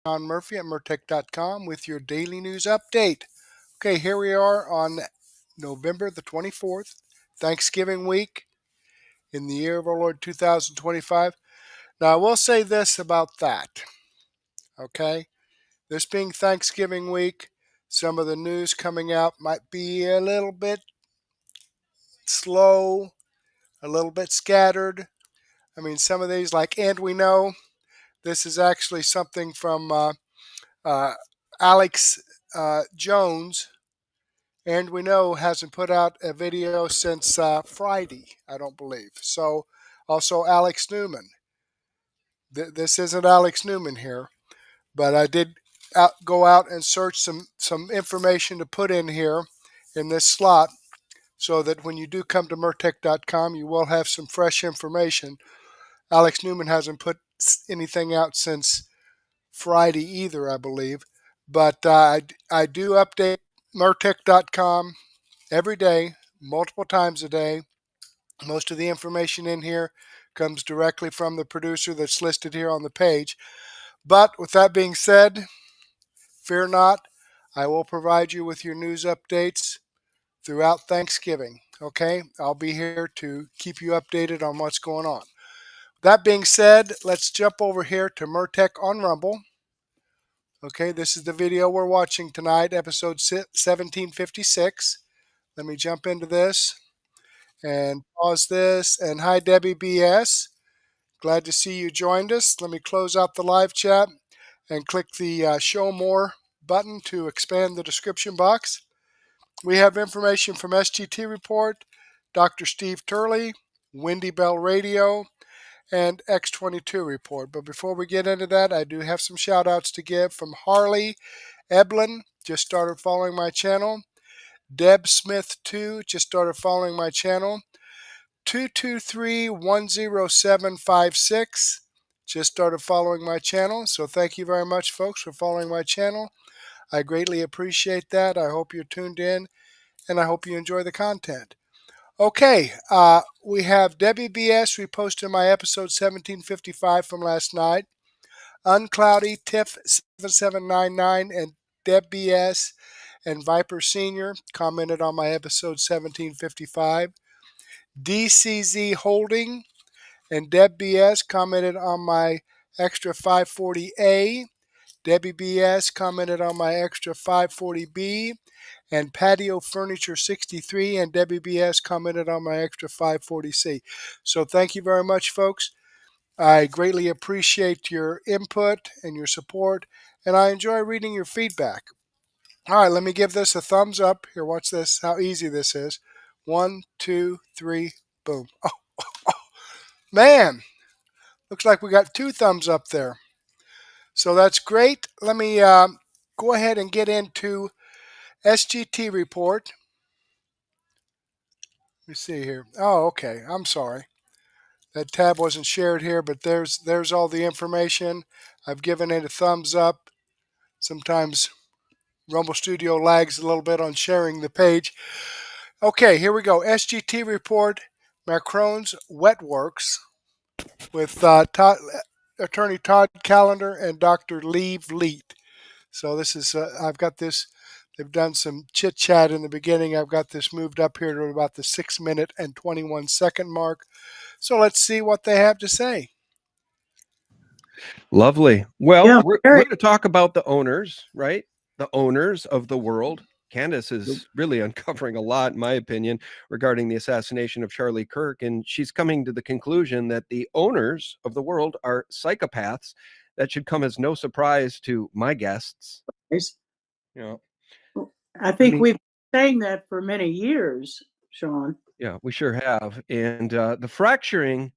John Murphy at Murtech.com with your daily news update. Okay, here we are on November the 24th, Thanksgiving week in the year of our Lord 2025. Now, I will say this about that, okay? This being Thanksgiving week, some of the news coming out might be a little bit slow, a little bit scattered. I mean, some of these, like, and we know, this is actually something from Alex Jones, and we know hasn't put out a video since Friday, I don't believe. So, also Alex Newman. This isn't Alex Newman here, but I did go out and search some information to put in here in this slot so that when you do come to Murtech.com, you will have some fresh information. Alex Newman hasn't put anything out since Friday either, I believe. But I do update Murtech.com every day, multiple times a day. Most of the information in here comes directly from the producer that's listed here on the page. But with that being said, fear not, I will provide you with your news updates throughout Thanksgiving. Okay, I'll be here to keep you updated on what's going on. That being said, let's jump over here to Murtech on Rumble. Okay, this is the video we're watching tonight, episode 1756. Let me jump into this and pause this. And hi, Debbie BS. Glad to see you joined us. Let me close out the live chat and click the show more button to expand the description box. We have information from SGT Report, Dr. Steve Turley, Wendy Bell Radio, and X22 Report. But before we get into that, I do have some shout outs to give from Harley Eblin, just started following my channel. Deb Smith 2 just started following my channel. 223-10756 just started following my channel. So thank you very much, folks, for following my channel. I greatly appreciate that. I hope you're tuned in, and I hope you enjoy the content. Okay, we have Debbie BS reposted my episode 1755 from last night. Uncloudy, Tiff 7799, and Deb BS and Viper Senior commented on my episode 1755. DCZ Holding and Deb BS commented on my extra 540A. Debbie BS commented on my extra 540B. And Patio Furniture 63 and Debbie BS commented on my extra 540C. So thank you very much, folks. I greatly appreciate your input and your support, and I enjoy reading your feedback. All right, let me give this a thumbs up. Here, watch this, how easy this is. 1, 2, 3, boom. Oh, man, looks like we got 2 thumbs up there. So that's great. Let me go ahead and get into SGT Report. Let me see here. Oh, okay. I'm sorry. That tab wasn't shared here, but there's all the information. I've given it a thumbs up. Sometimes Rumble Studio lags a little bit on sharing the page. Okay, here we go. SGT Report, Macron's Wet Works with Attorney Todd Callender and Dr. Lee Vliet. So this is, I've got this, they've done some chit chat in the beginning. I've got this moved up here to about the 6 minute and 21 second mark. So let's see what they have to say. Lovely. Well, yeah, we're going to talk about the owners, right? The owners of the world. Candace is really uncovering a lot, in my opinion, regarding the assassination of Charlie Kirk. And she's coming to the conclusion that the owners of the world are psychopaths. That should come as no surprise to my guests. You know, I think we've been saying that for many years, Sean. Yeah, we sure have. And the fracturing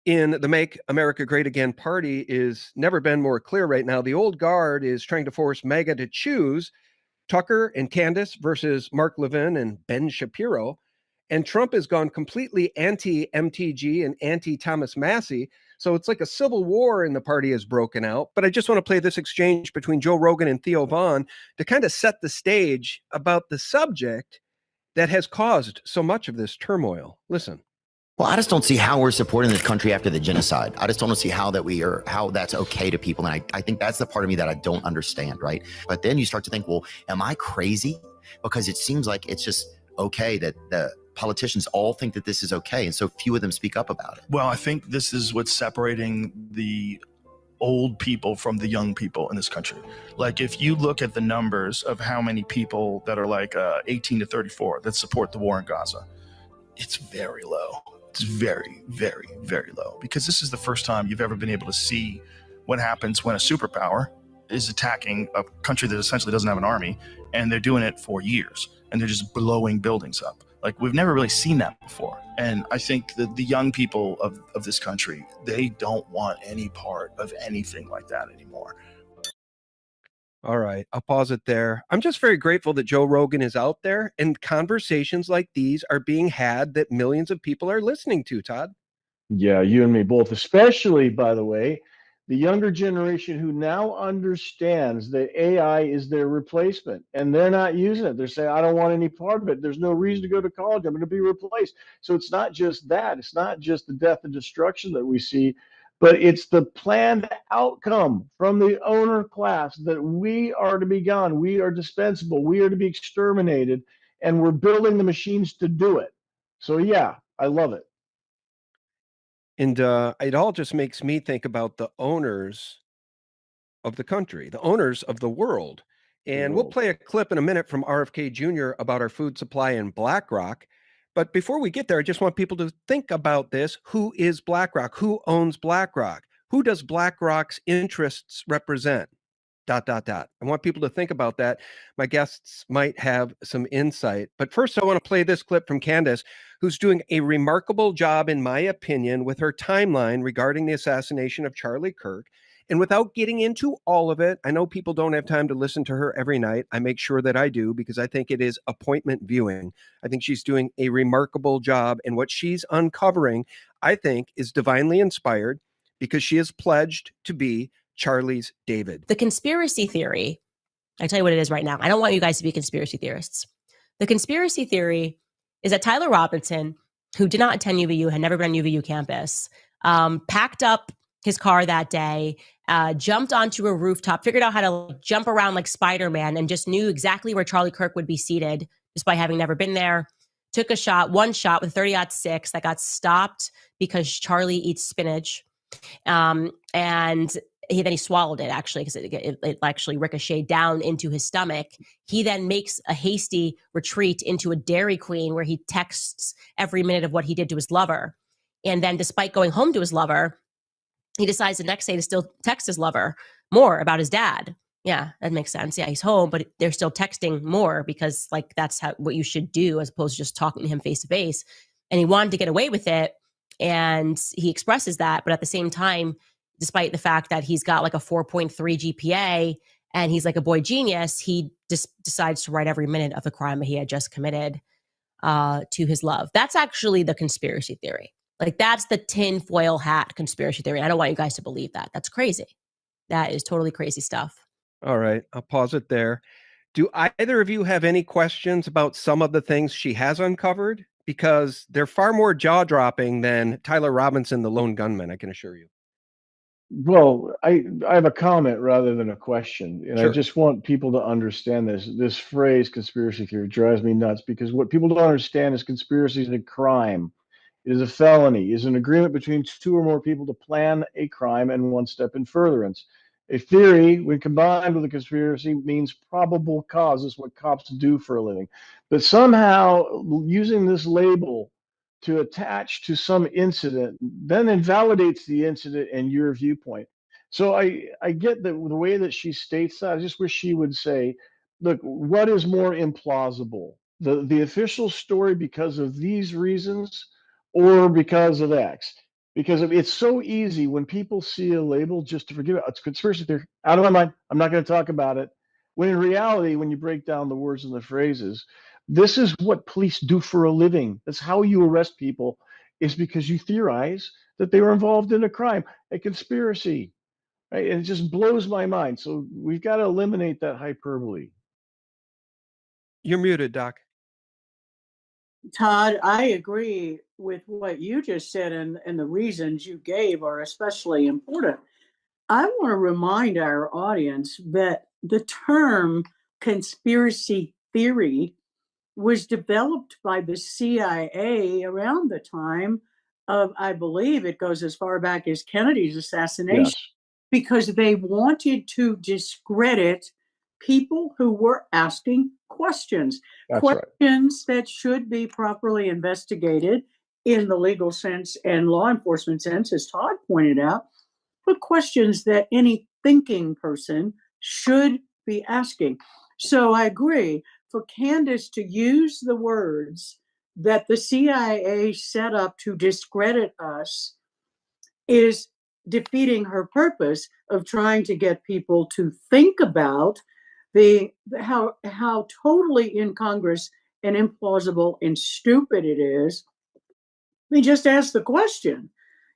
in the Make America Great Again party is never been more clear right now. The old guard is trying to force MAGA to choose Tucker and Candace versus Mark Levin and Ben Shapiro. And Trump has gone completely anti-MTG and anti-Thomas Massie. So it's like a civil war in the party has broken out. But I just want to play this exchange between Joe Rogan and Theo Vaughn to kind of set the stage about the subject that has caused so much of this turmoil. Listen. Well, I just don't see how we're supporting this country after the genocide. I just don't see how that's okay to people. And I think that's the part of me that I don't understand, right? But then you start to think, well, am I crazy? Because it seems like it's just okay that the politicians all think that this is okay, and so few of them speak up about it. Well, I think this is what's separating the old people from the young people in this country. Like, if you look at the numbers of how many people that are like 18 to 34 that support the war in Gaza, it's very low. It's very, very, very low, because this is the first time you've ever been able to see what happens when a superpower is attacking a country that essentially doesn't have an army, and they're doing it for years, and they're just blowing buildings up. Like, we've never really seen that before. And I think that the young people of this country, they don't want any part of anything like that anymore. All right, I'll pause it there. I'm just very grateful that Joe Rogan is out there and conversations like these are being had that millions of people are listening to, Todd. Yeah, you and me both, especially, by the way, the younger generation who now understands that AI is their replacement, and they're not using it. They're saying, I don't want any part of it. There's no reason to go to college. I'm going to be replaced. So it's not just that. It's not just the death and destruction that we see, but it's the planned outcome from the owner class that we are to be gone. We are dispensable. We are to be exterminated, and we're building the machines to do it. So yeah, I love it. And it all just makes me think about the owners of the country, the owners of the world. And we'll play a clip in a minute from RFK Jr. about our food supply in BlackRock. But before we get there, I just want people to think about this. Who is BlackRock? Who owns BlackRock? Who does BlackRock's interests represent? ... I want people to think about that. My guests might have some insight. But first, I want to play this clip from Candace, who's doing a remarkable job, in my opinion, with her timeline regarding the assassination of Charlie Kirk. And without getting into all of it, I know people don't have time to listen to her every night. I make sure that I do, because I think it is appointment viewing. I think she's doing a remarkable job. And what she's uncovering, I think, is divinely inspired, because she is pledged to be Charlie's David. The conspiracy theory, I'll tell you what it is right now. I don't want you guys to be conspiracy theorists. The conspiracy theory is that Tyler Robinson, who did not attend UVU, had never been on UVU campus, packed up his car that day, jumped onto a rooftop, figured out how to jump around like Spider-Man, and just knew exactly where Charlie Kirk would be seated, despite having never been there. Took one shot with 30-06 that got stopped because Charlie eats spinach. And then he swallowed it, actually, because it actually ricocheted down into his stomach. He then makes a hasty retreat into a Dairy Queen, where he texts every minute of what he did to his lover. And then, despite going home to his lover, he decides the next day to still text his lover more about his dad. Yeah, that makes sense. Yeah, he's home, but they're still texting more, because like that's what you should do, as opposed to just talking to him face to face. And he wanted to get away with it, and he expresses that. But at the same time, despite the fact that he's got like a 4.3 GPA and he's like a boy genius, he just decides to write every minute of the crime that he had just committed to his love. That's actually the conspiracy theory. Like, that's the tinfoil hat conspiracy theory. I don't want you guys to believe that. That's crazy. That is totally crazy stuff. All right, I'll pause it there. Do either of you have any questions about some of the things she has uncovered? Because they're far more jaw-dropping than Tyler Robinson, the lone gunman, I can assure you. Well, I have a comment rather than a question, and Sure. I just want people to understand this. This phrase, conspiracy theory, drives me nuts, because what people don't understand is conspiracy is a crime. It is a felony. It is an agreement between two or more people to plan a crime and one step in furtherance. A theory, when combined with a conspiracy, means probable cause. Is what cops do for a living. But somehow, using this label to attach to some incident then invalidates the incident and your viewpoint. So I get the way that she states that. I just wish she would say, look, what is more implausible? The official story because of these reasons, or because of X? Because it's so easy when people see a label just to forget it. It's conspiracy theory. Out of my mind. I'm not going to talk about it. When in reality, when you break down the words and the phrases, this is what police do for a living. That's how you arrest people, is because you theorize that they were involved in a crime, a conspiracy. Right? And it just blows my mind. So we've got to eliminate that hyperbole. You're muted, Doc. Todd, I agree with what you just said, and the reasons you gave are especially important. I want to remind our audience that the term conspiracy theory was developed by the CIA around the time of, I believe it goes as far back as Kennedy's assassination, Yes, because they wanted to discredit people who were asking questions, that's right. questions that should be properly investigated in the legal sense and law enforcement sense, as Todd pointed out, but questions that any thinking person should be asking. So I agree. For Candace to use the words that the CIA set up to discredit us is defeating her purpose of trying to get people to think about how totally incongruous and implausible and stupid it is. We just ask the question,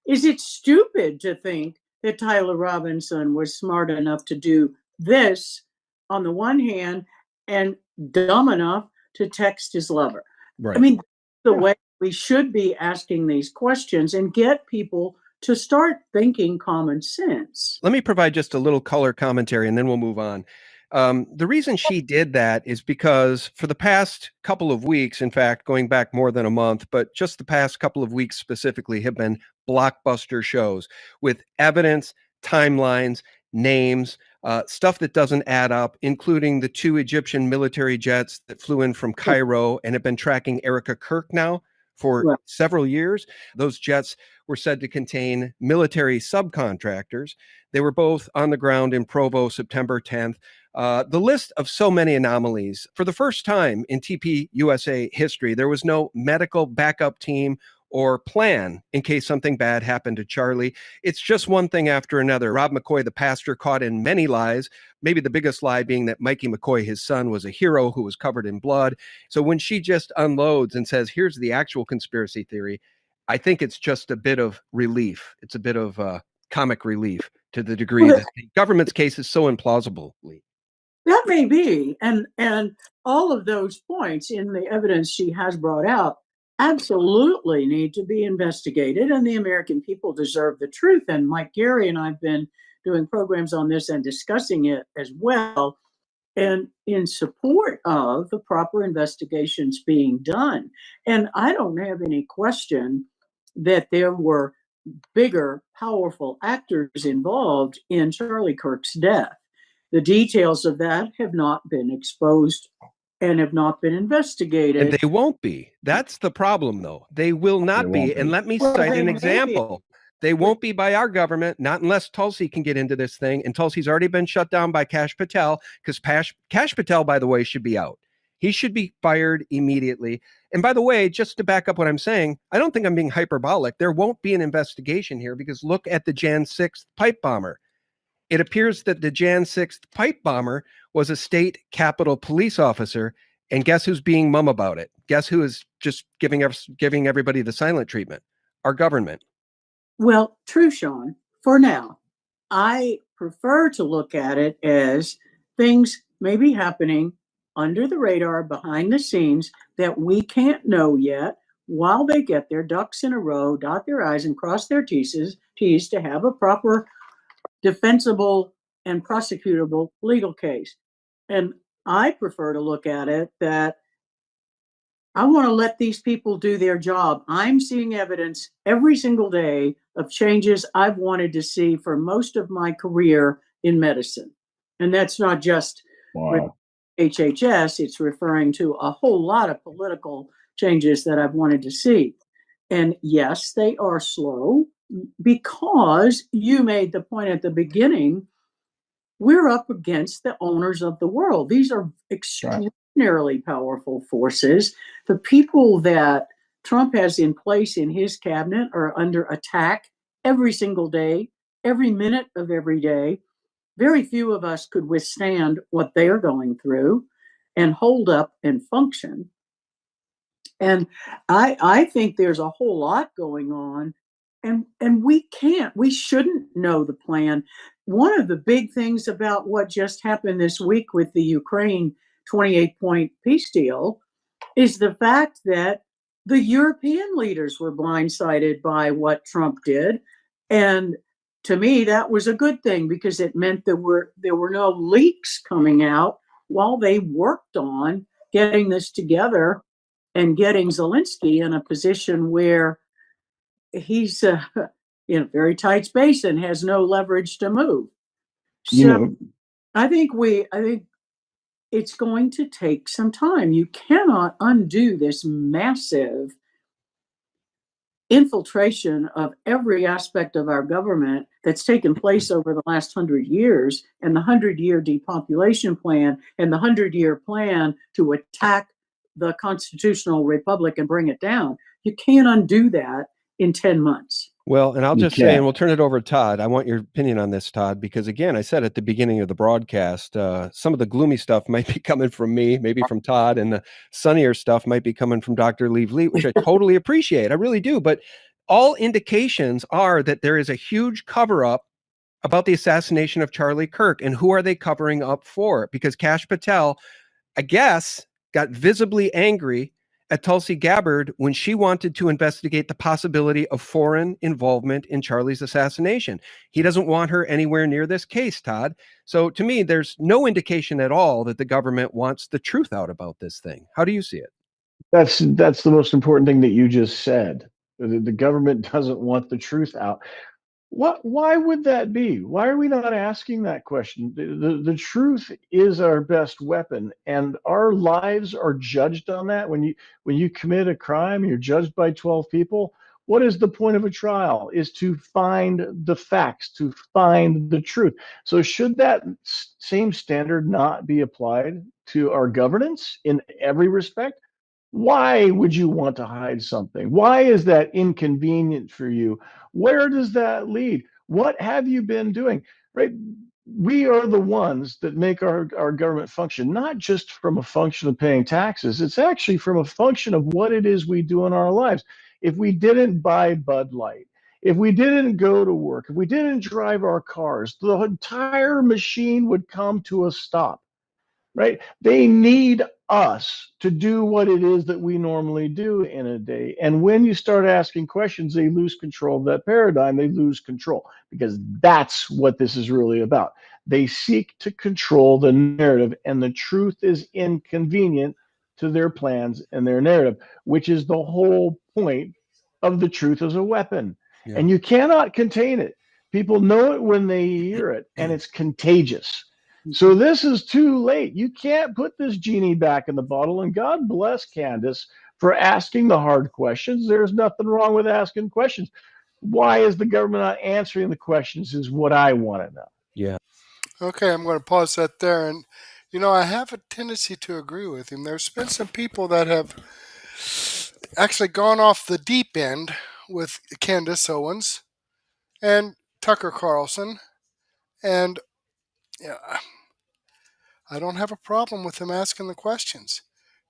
is it stupid to think that Tyler Robinson was smart enough to do this on the one hand and dumb enough to text his lover? Right. I mean, the way we should be asking these questions and get people to start thinking common sense. Let me provide just a little color commentary and then we'll move on. The reason she did that is because for the past couple of weeks, in fact, going back more than a month, but just the past couple of weeks specifically have been blockbuster shows with evidence, timelines, names, stuff that doesn't add up, including the 2 Egyptian military jets that flew in from Cairo and have been tracking Erica Kirk now for several years. Those jets were said to contain military subcontractors. They were both on the ground in Provo, September 10th. The list of so many anomalies. For the first time in TP USA history, there was no medical backup team or plan in case something bad happened to Charlie. It's just one thing after another. Rob McCoy, the pastor, caught in many lies, maybe the biggest lie being that Mikey McCoy, his son, was a hero who was covered in blood. So when she just unloads and says, here's the actual conspiracy theory, I think it's just a bit of relief. It's a bit of comic relief to the degree that the government's case is so implausible. That may be, and all of those points in the evidence she has brought out absolutely need to be investigated, and the American people deserve the truth. And Mike Gary and I've been doing programs on this and discussing it as well, and in support of the proper investigations being done. And I don't have any question that there were bigger, powerful actors involved in Charlie Kirk's death. The details of that have not been exposed and have not been investigated. And they won't be. That's the problem, though. They will not be. And let me cite an example. They won't be by our government, not unless Tulsi can get into this thing. And Tulsi's already been shut down by Kash Patel, because Kash Patel, by the way, should be out. He should be fired immediately. And by the way, just to back up what I'm saying, I don't think I'm being hyperbolic. There won't be an investigation here because look at the Jan 6th pipe bomber. It appears that the Jan 6th pipe bomber was a state capitol police officer. And guess who's being mum about it? Guess who is just giving everybody the silent treatment? Our government. Well, true, Sean. For now, I prefer to look at it as things may be happening under the radar, behind the scenes, that we can't know yet, while they get their ducks in a row, dot their I's and cross their T's to have a proper defensible and prosecutable legal case. And I prefer to look at it that I want to let these people do their job. I'm seeing evidence every single day of changes I've wanted to see for most of my career in medicine. And that's not just HHS, it's referring to a whole lot of political changes that I've wanted to see. And yes, they are slow, because you made the point at the beginning, we're up against the owners of the world. These are extraordinarily powerful forces. The people that Trump has in place in his cabinet are under attack every single day, every minute of every day. Very few of us could withstand what they're going through and hold up and function. And I think there's a whole lot going on, and we shouldn't know the plan. One of the big things about what just happened this week with the Ukraine 28-point peace deal is the fact that The European leaders were blindsided by what Trump did. And to me, that was a good thing because it meant there were no leaks coming out while they worked on getting this together and getting Zelensky in a position where he's in a very tight space and has no leverage to move. So I think it's going to take some time. You cannot undo this massive infiltration of every aspect of our government that's taken place over the last 100 years, and the 100-year depopulation plan and the 100-year plan to attack the constitutional republic and bring it down. You can't undo that in 10 months. Well, and I'll just say, and we'll turn it over to Todd. I want your opinion on this, Todd, because again, I said at the beginning of the broadcast, some of the gloomy stuff might be coming from me, maybe from Todd, and the sunnier stuff might be coming from Dr. Lee Vliet, which I totally appreciate. I really do. But all indications are that there is a huge cover-up about the assassination of Charlie Kirk. And who are they covering up for? Because Kash Patel, I guess, got visibly angry at Tulsi Gabbard when she wanted to investigate the possibility of foreign involvement in Charlie's assassination. He doesn't want her anywhere near this case, Todd. So to me, there's no indication at all that the government wants the truth out about this thing. How do you see it? That's the most important thing that you just said. The government doesn't want the truth out. Why would that be? Why are we not asking that question? The truth is our best weapon, and our lives are judged on that. When you commit a crime, you're judged by 12 people. What is the point of a trial? Is to find the facts, to find the truth. So should that same standard not be applied to our governance in every respect? Why would you want to hide something? Why is that inconvenient for you? Where does that lead? What have you been doing? Right? We are the ones that make our government function, not just from a function of paying taxes. It's actually from a function of what it is we do in our lives. If we didn't buy Bud Light, if we didn't go to work, if we didn't drive our cars, the entire machine would come to a stop. Right? They need us to do what it is that we normally do in a day. And when you start asking questions, they lose control of that paradigm. They lose control because that's what this is really about. They seek to control the narrative, and the truth is inconvenient to their plans and their narrative, which is the whole point of the truth as a weapon. Yeah. And you cannot contain it. People know it when they hear it, and it's contagious. So this is too late. You can't put this genie back in the bottle. And God bless Candace for asking the hard questions. There's nothing wrong with asking questions. Why is the government not answering the questions is what I want to know. Yeah. Okay, I'm going to pause that there. And, I have a tendency to agree with him. There's been some people that have actually gone off the deep end with Candace Owens and Tucker Carlson. And I don't have a problem with them asking the questions.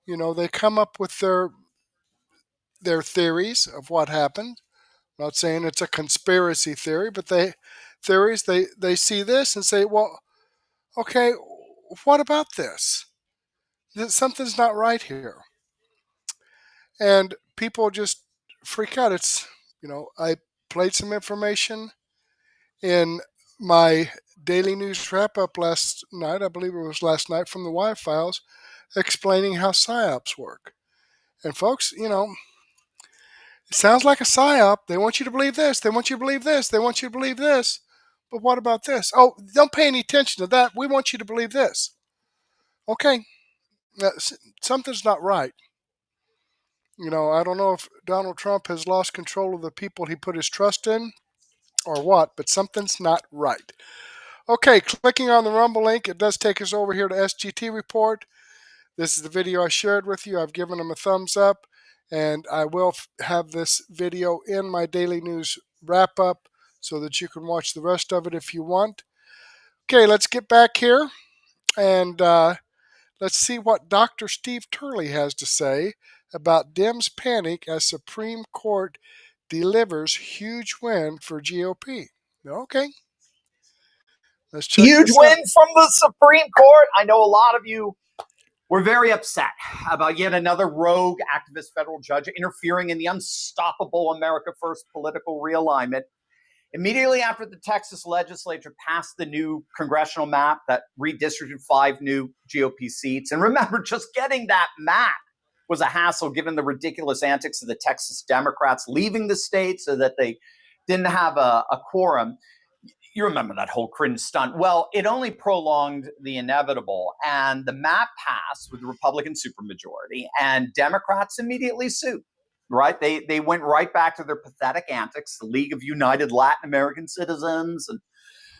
They come up with their theories of what happened. I'm not saying it's a conspiracy theory, but they see this and say, well, okay, what about this? Something's not right here. And people just freak out. It's, I played some information in my daily news wrap-up last night, I believe it was last night, from the Wire Files, explaining how PSYOPs work. And folks, it sounds like a PSYOP. They want you to believe this. They want you to believe this. They want you to believe this. But what about this? Oh, don't pay any attention to that. We want you to believe this. Okay, something's not right. I don't know if Donald Trump has lost control of the people he put his trust in or what, but something's not right. Okay, clicking on the Rumble link, it does take us over here to SGT Report. This is the video I shared with you. I've given them a thumbs up, and I will have this video in my daily news wrap-up so that you can watch the rest of it if you want. Okay, let's get back here, and let's see what Dr. Steve Turley has to say about Dems panic as Supreme Court delivers huge win for GOP. Okay. Let's check huge win from the Supreme Court. I know a lot of you We're very upset about yet another rogue activist federal judge interfering in the unstoppable America First political realignment. Immediately after the Texas legislature passed the new congressional map that redistricted 5 new GOP seats. And remember, just getting that map was a hassle given the ridiculous antics of the Texas Democrats leaving the state so that they didn't have a quorum. You remember that whole cringe stunt. Well, it only prolonged the inevitable, and the map passed with the Republican supermajority, and Democrats immediately sued, right? They went right back to their pathetic antics. The League of United Latin American Citizens and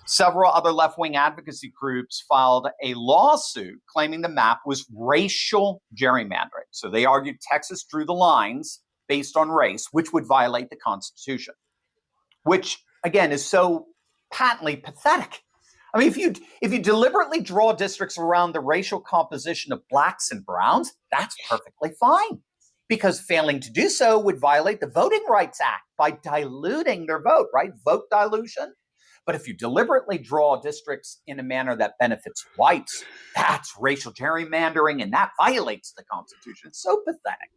several other left-wing advocacy groups filed a lawsuit claiming the map was racial gerrymandering. So they argued Texas drew the lines based on race, which would violate the Constitution, which, again, is so patently pathetic. I mean, if you deliberately draw districts around the racial composition of blacks and browns, that's perfectly fine, because failing to do so would violate the Voting Rights Act by diluting their vote, right? Vote dilution. But if you deliberately draw districts in a manner that benefits whites, that's racial gerrymandering, and that violates the Constitution. It's so pathetic.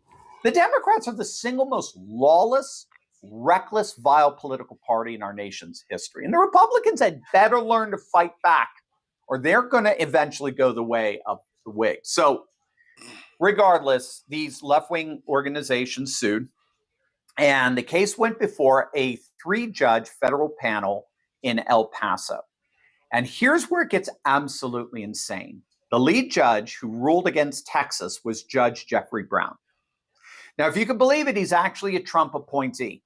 The Democrats are the single most lawless, reckless, vile political party in our nation's history. And the Republicans had better learn to fight back, or they're going to eventually go the way of the Whigs. So regardless, these left-wing organizations sued, and the case went before a 3-judge federal panel in El Paso. And here's where it gets absolutely insane. The lead judge who ruled against Texas was Judge Jeffrey Brown. Now, if you can believe it, he's actually a Trump appointee.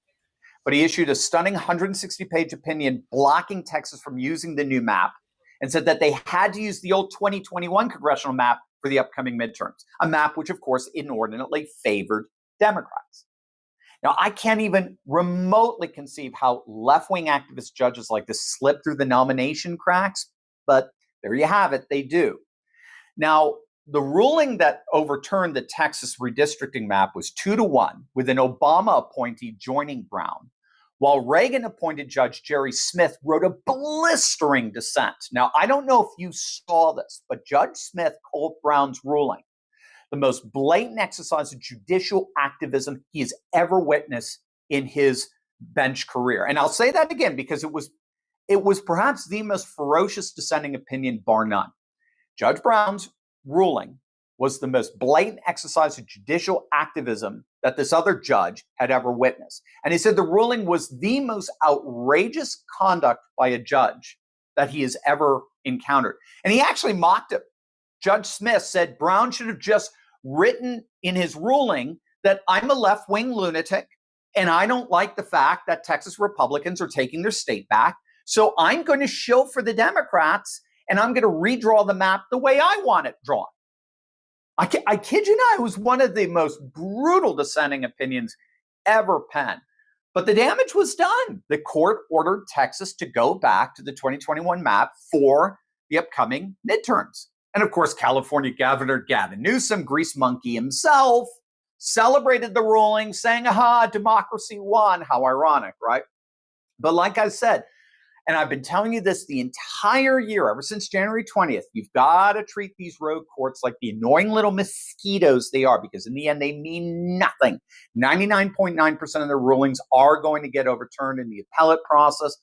But he issued a stunning 160-page opinion blocking Texas from using the new map and said that they had to use the old 2021 congressional map for the upcoming midterms, a map which, of course, inordinately favored Democrats. Now, I can't even remotely conceive how left-wing activist judges like this slip through the nomination cracks, but there you have it, they do. Now, the ruling that overturned the Texas redistricting map was 2-1, with an Obama appointee joining Brown, while Reagan-appointed Judge Jerry Smith wrote a blistering dissent. Now, I don't know if you saw this, but Judge Smith called Brown's ruling the most blatant exercise of judicial activism he has ever witnessed in his bench career. And I'll say that again because it was perhaps the most ferocious dissenting opinion, bar none. Judge Brown's ruling was the most blatant exercise of judicial activism that this other judge had ever witnessed. And he said the ruling was the most outrageous conduct by a judge that he has ever encountered. And he actually mocked him. Judge Smith said Brown should have just written in his ruling that I'm a left-wing lunatic and I don't like the fact that Texas Republicans are taking their state back. So I'm going to shill for the Democrats and I'm going to redraw the map the way I want it drawn. I kid you not, it was one of the most brutal dissenting opinions ever penned. But the damage was done. The court ordered Texas to go back to the 2021 map for the upcoming midterms. And of course, California Governor Gavin Newsom, grease monkey himself, celebrated the ruling, saying, aha, democracy won. How ironic, right? But like I said, and I've been telling you this the entire year, ever since January 20th, you've got to treat these rogue courts like the annoying little mosquitoes they are, because in the end, they mean nothing. 99.9% of their rulings are going to get overturned in the appellate process.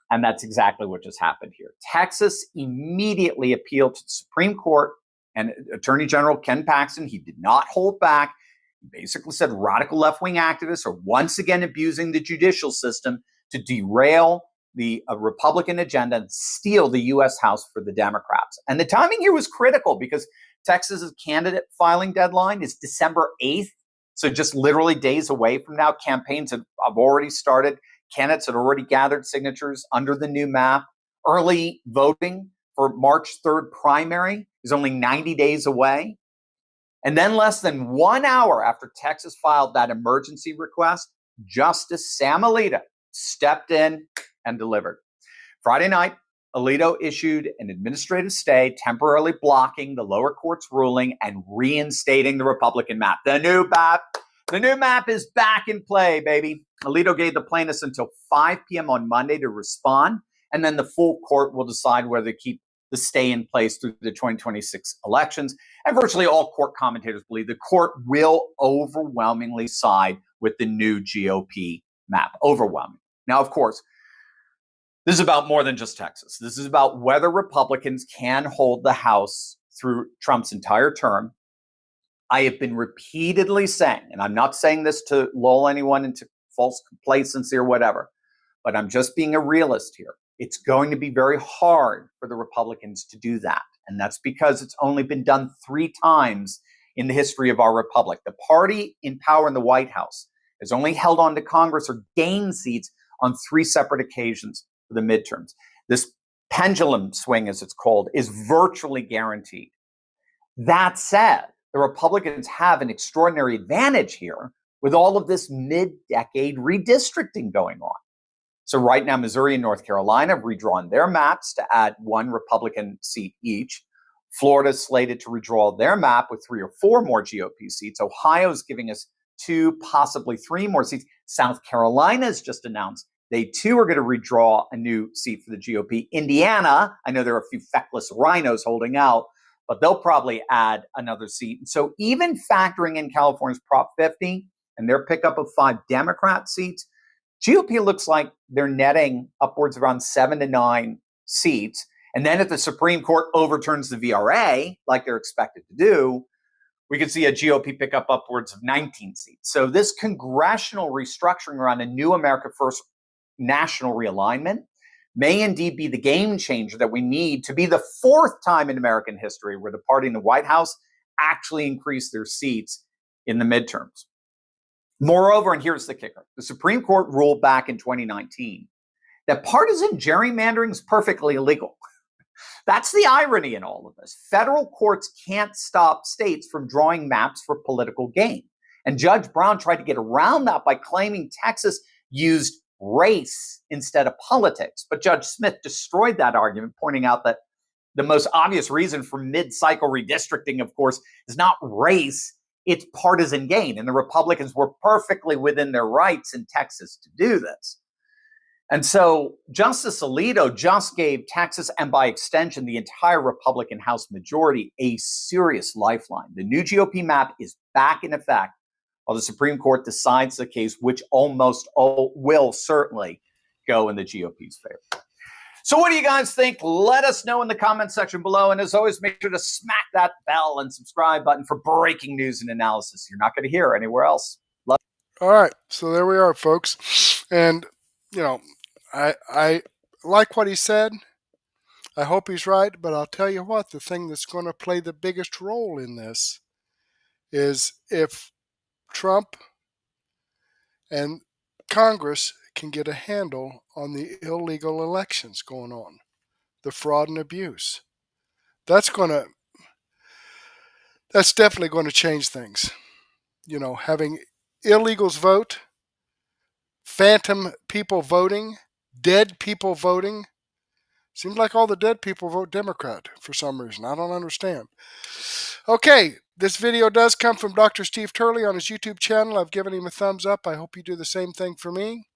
And that's exactly what just happened here. Texas immediately appealed to the Supreme Court, and Attorney General Ken Paxton, he did not hold back. He basically said radical left-wing activists are once again abusing the judicial system to derail the Republican agenda and steal the U.S. House for the Democrats. And the timing here was critical because Texas's candidate filing deadline is December 8th. So just literally days away from now. Campaigns have already started. Candidates had already gathered signatures under the new map. Early voting for March 3rd primary is only 90 days away. And then less than 1 hour after Texas filed that emergency request, Justice Sam Alito stepped in and delivered. Friday night, Alito issued an administrative stay, temporarily blocking the lower court's ruling and reinstating the Republican map. The new map is back in play, baby. Alito gave the plaintiffs until 5 p.m. on Monday to respond, and then the full court will decide whether to keep the stay in place through the 2026 elections. And virtually all court commentators believe the court will overwhelmingly side with the new GOP map. Overwhelming. Now, of course, this is about more than just Texas. This is about whether Republicans can hold the House through Trump's entire term. I have been repeatedly saying, and I'm not saying this to lull anyone into false complacency or whatever, but I'm just being a realist here. It's going to be very hard for the Republicans to do that. And that's because it's only been done 3 times in the history of our republic. The party in power in the White House has only held on to Congress or gained seats on 3 separate occasions for the midterms. This pendulum swing, as it's called, is virtually guaranteed. That said, the Republicans have an extraordinary advantage here with all of this mid-decade redistricting going on. So right now, Missouri and North Carolina have redrawn their maps to add 1 Republican seat each. Florida is slated to redraw their map with 3 or 4 more GOP seats. Ohio is giving us 2, possibly 3 more seats. South Carolina has just announced they too are going to redraw a new seat for the GOP. Indiana, I know there are a few feckless rhinos holding out, but they'll probably add another seat. And so even factoring in California's Prop 50 and their pickup of 5 Democrat seats, GOP looks like they're netting upwards around 7 to 9 seats. And then if the Supreme Court overturns the VRA, like they're expected to do, we could see a GOP pick up upwards of 19 seats. So this congressional restructuring around a new America First national realignment may indeed be the game changer that we need to be the 4th time in American history where the party in the White House actually increased their seats in the midterms. Moreover, and here's the kicker, the Supreme Court ruled back in 2019 that partisan gerrymandering is perfectly illegal. That's the irony in all of this. Federal courts can't stop states from drawing maps for political gain. And Judge Brown tried to get around that by claiming Texas used race instead of politics. But Judge Smith destroyed that argument, pointing out that the most obvious reason for mid-cycle redistricting, of course, is not race, it's partisan gain. And the Republicans were perfectly within their rights in Texas to do this. And so Justice Alito just gave Texas, and by extension, the entire Republican House majority, a serious lifeline. The new GOP map is back in effect while the Supreme Court decides the case, which almost will certainly go in the GOP's favor. So what do you guys think? Let us know in the comments section below. And as always, make sure to smack that bell and subscribe button for breaking news and analysis you're not going to hear anywhere else. Love. All right. So there we are, folks. And, you know, I like what he said. I hope he's right. But I'll tell you what, the thing that's going to play the biggest role in this is if Trump and Congress can get a handle on the illegal elections going on, the fraud and abuse. That's definitely going to change things. You know, having illegals vote, phantom people voting, dead people voting. Seems like all the dead people vote Democrat for some reason. I don't understand. Okay, this video does come from Dr. Steve Turley on his YouTube channel. I've given him a thumbs up. I hope you do the same thing for me.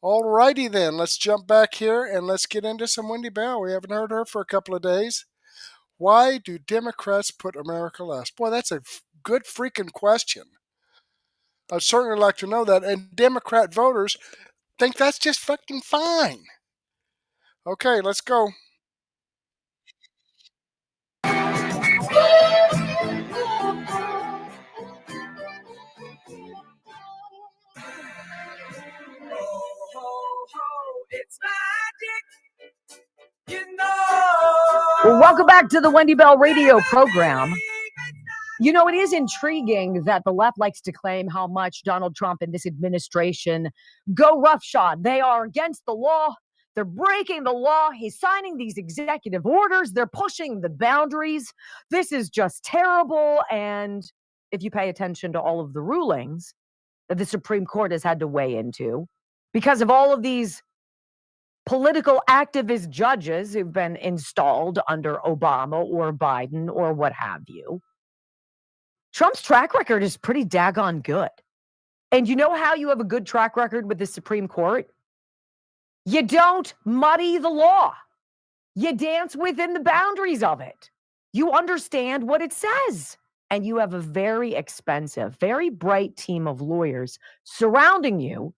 Alrighty then, let's jump back here and let's get into some Wendy Bell. We haven't heard her for a couple of days. Why do Democrats put America last? Boy, that's a good freaking question. I'd certainly like to know that. And Democrat voters think that's just fucking fine. Okay, let's go. It's magic, you know. Well, welcome back to the Wendy Bell Radio program. You know, it is intriguing that the left likes to claim how much Donald Trump and this administration go roughshod. They are against the law. They're breaking the law. He's signing these executive orders. They're pushing the boundaries. This is just terrible. And if you pay attention to all of the rulings that the Supreme Court has had to weigh into, because of all of these political activist judges who've been installed under Obama or Biden or what have you, Trump's track record is pretty daggone good. And you know how you have a good track record with the Supreme Court? You don't muddy the law. You dance within the boundaries of it. You understand what it says. And you have a very expensive, very bright team of lawyers surrounding you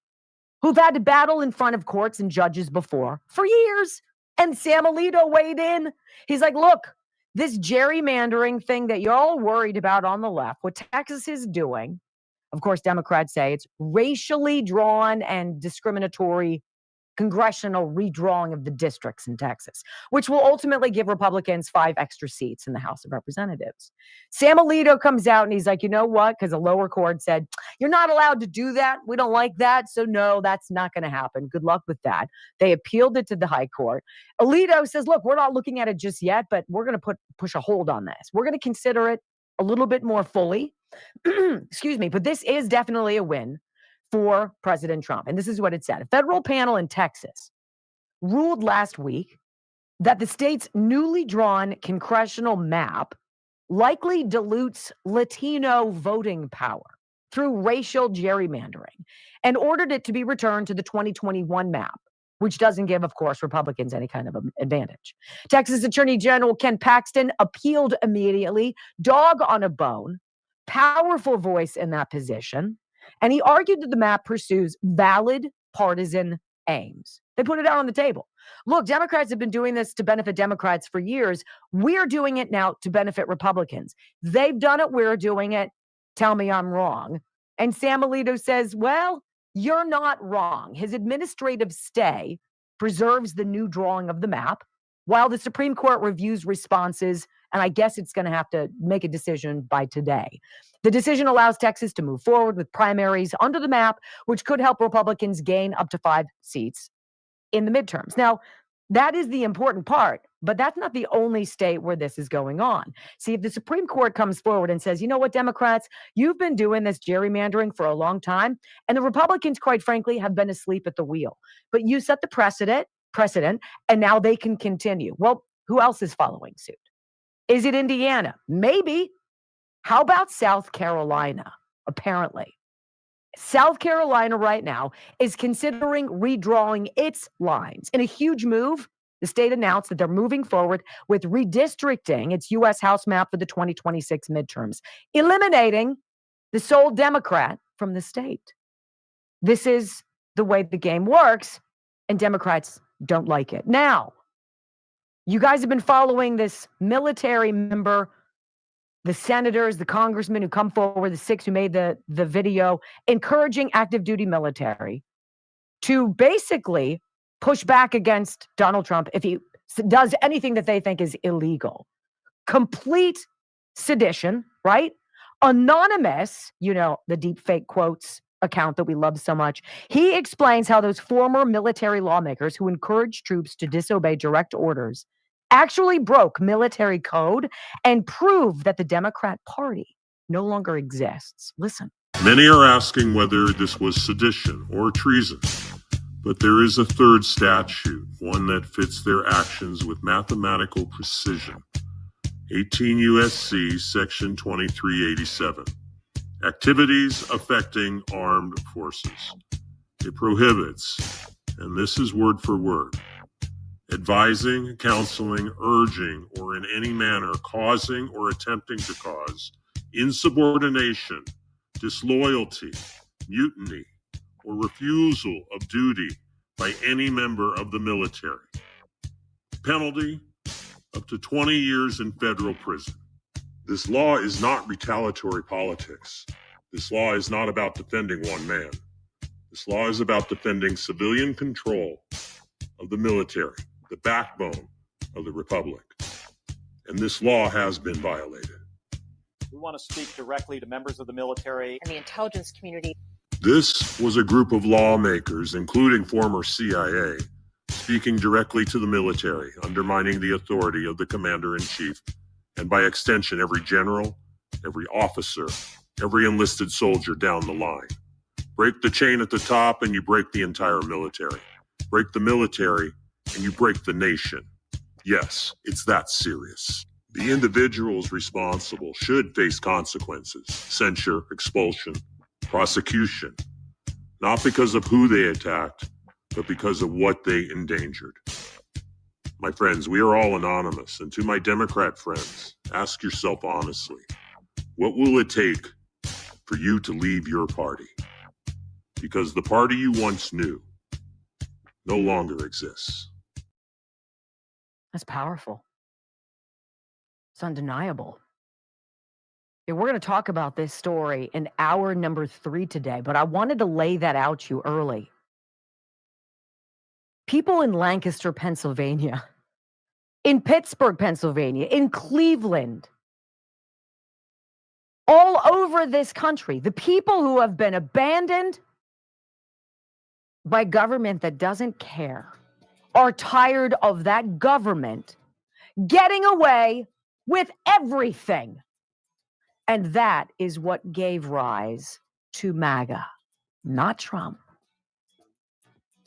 who've had to battle in front of courts and judges before for years. And Sam Alito weighed in. He's like, look, this gerrymandering thing that you're all worried about on the left, what Texas is doing, of course, Democrats say it's racially drawn and discriminatory congressional redrawing of the districts in Texas, which will ultimately give Republicans 5 extra seats in the House of Representatives. Sam Alito comes out and he's like, you know what? Because a lower court said, you're not allowed to do that. We don't like that. So no, that's not going to happen. Good luck with that. They appealed it to the high court. Alito says, look, we're not looking at it just yet, but we're going to push a hold on this. We're going to consider it a little bit more fully. Excuse me. But this is definitely a win for President Trump. And this is what it said. A federal panel in Texas ruled last week that the state's newly drawn congressional map likely dilutes Latino voting power through racial gerrymandering and ordered it to be returned to the 2021 map, which doesn't give, of course, Republicans any kind of advantage. Texas Attorney General Ken Paxton appealed immediately, dog on a bone, powerful voice in that position. And he argued that the map pursues valid partisan aims. They put it out on the table. Look, Democrats have been doing this to benefit Democrats for years. We're doing it now to benefit Republicans. They've done it. We're doing it. Tell me I'm wrong. And Sam Alito says, well, you're not wrong. His administrative stay preserves the new drawing of the map while the Supreme Court reviews responses. And I guess it's going to have to make a decision by today. The decision allows Texas to move forward with primaries under the map, which could help Republicans gain up to 5 seats in the midterms. Now, that is the important part, but that's not the only state where this is going on. See, if the Supreme Court comes forward and says, you know what, Democrats, you've been doing this gerrymandering for a long time, and the Republicans, quite frankly, have been asleep at the wheel. But you set the precedent, and now they can continue. Well, who else is following suit? Is it Indiana? Maybe. How about South Carolina? Apparently, South Carolina right now is considering redrawing its lines. In a huge move, the state announced that they're moving forward with redistricting its U.S. House map for the 2026 midterms, eliminating the sole Democrat from the state. This is the way the game works, and Democrats don't like it. Now, you guys have been following this military member, the senators, the congressmen who come forward, the 6 who made the video, encouraging active duty military to basically push back against Donald Trump if he does anything that they think is illegal. Complete sedition, right? Anonymous, you know, the deep fake quotes account that we love so much. He explains how those former military lawmakers who encouraged troops to disobey direct orders actually broke military code and proved that the Democrat Party no longer exists. Listen. Many are asking whether this was sedition or treason, but there is a third statute, one that fits their actions with mathematical precision. 18 U.S.C. Section 2387. Activities affecting armed forces. It prohibits, and this is word for word, advising, counseling, urging, or in any manner causing or attempting to cause insubordination, disloyalty, mutiny, or refusal of duty by any member of the military. Penalty, up to 20 years in federal prison. This law is not retaliatory politics. This law is not about defending one man. This law is about defending civilian control of the military, the backbone of the republic. And this law has been violated. We want to speak directly to members of the military and the intelligence community. This was a group of lawmakers, including former CIA, speaking directly to the military, undermining the authority of the commander-in-chief, and by extension, every general, every officer, every enlisted soldier down the line. Break the chain at the top and you break the entire military. Break the military and you break the nation. Yes, it's that serious. The individuals responsible should face consequences, censure, expulsion, prosecution, not because of who they attacked, but because of what they endangered. My friends, we are all anonymous, and to my Democrat friends, ask yourself honestly, what will it take for you to leave your party? Because the party you once knew no longer exists. That's powerful. It's undeniable. Yeah, we're going to talk about this story in hour number 3 today, but I wanted to lay that out to you early. People in Lancaster, Pennsylvania, in Pittsburgh, Pennsylvania, in Cleveland, all over this country, the people who have been abandoned by government that doesn't care are tired of that government getting away with everything. And that is what gave rise to MAGA, not Trump.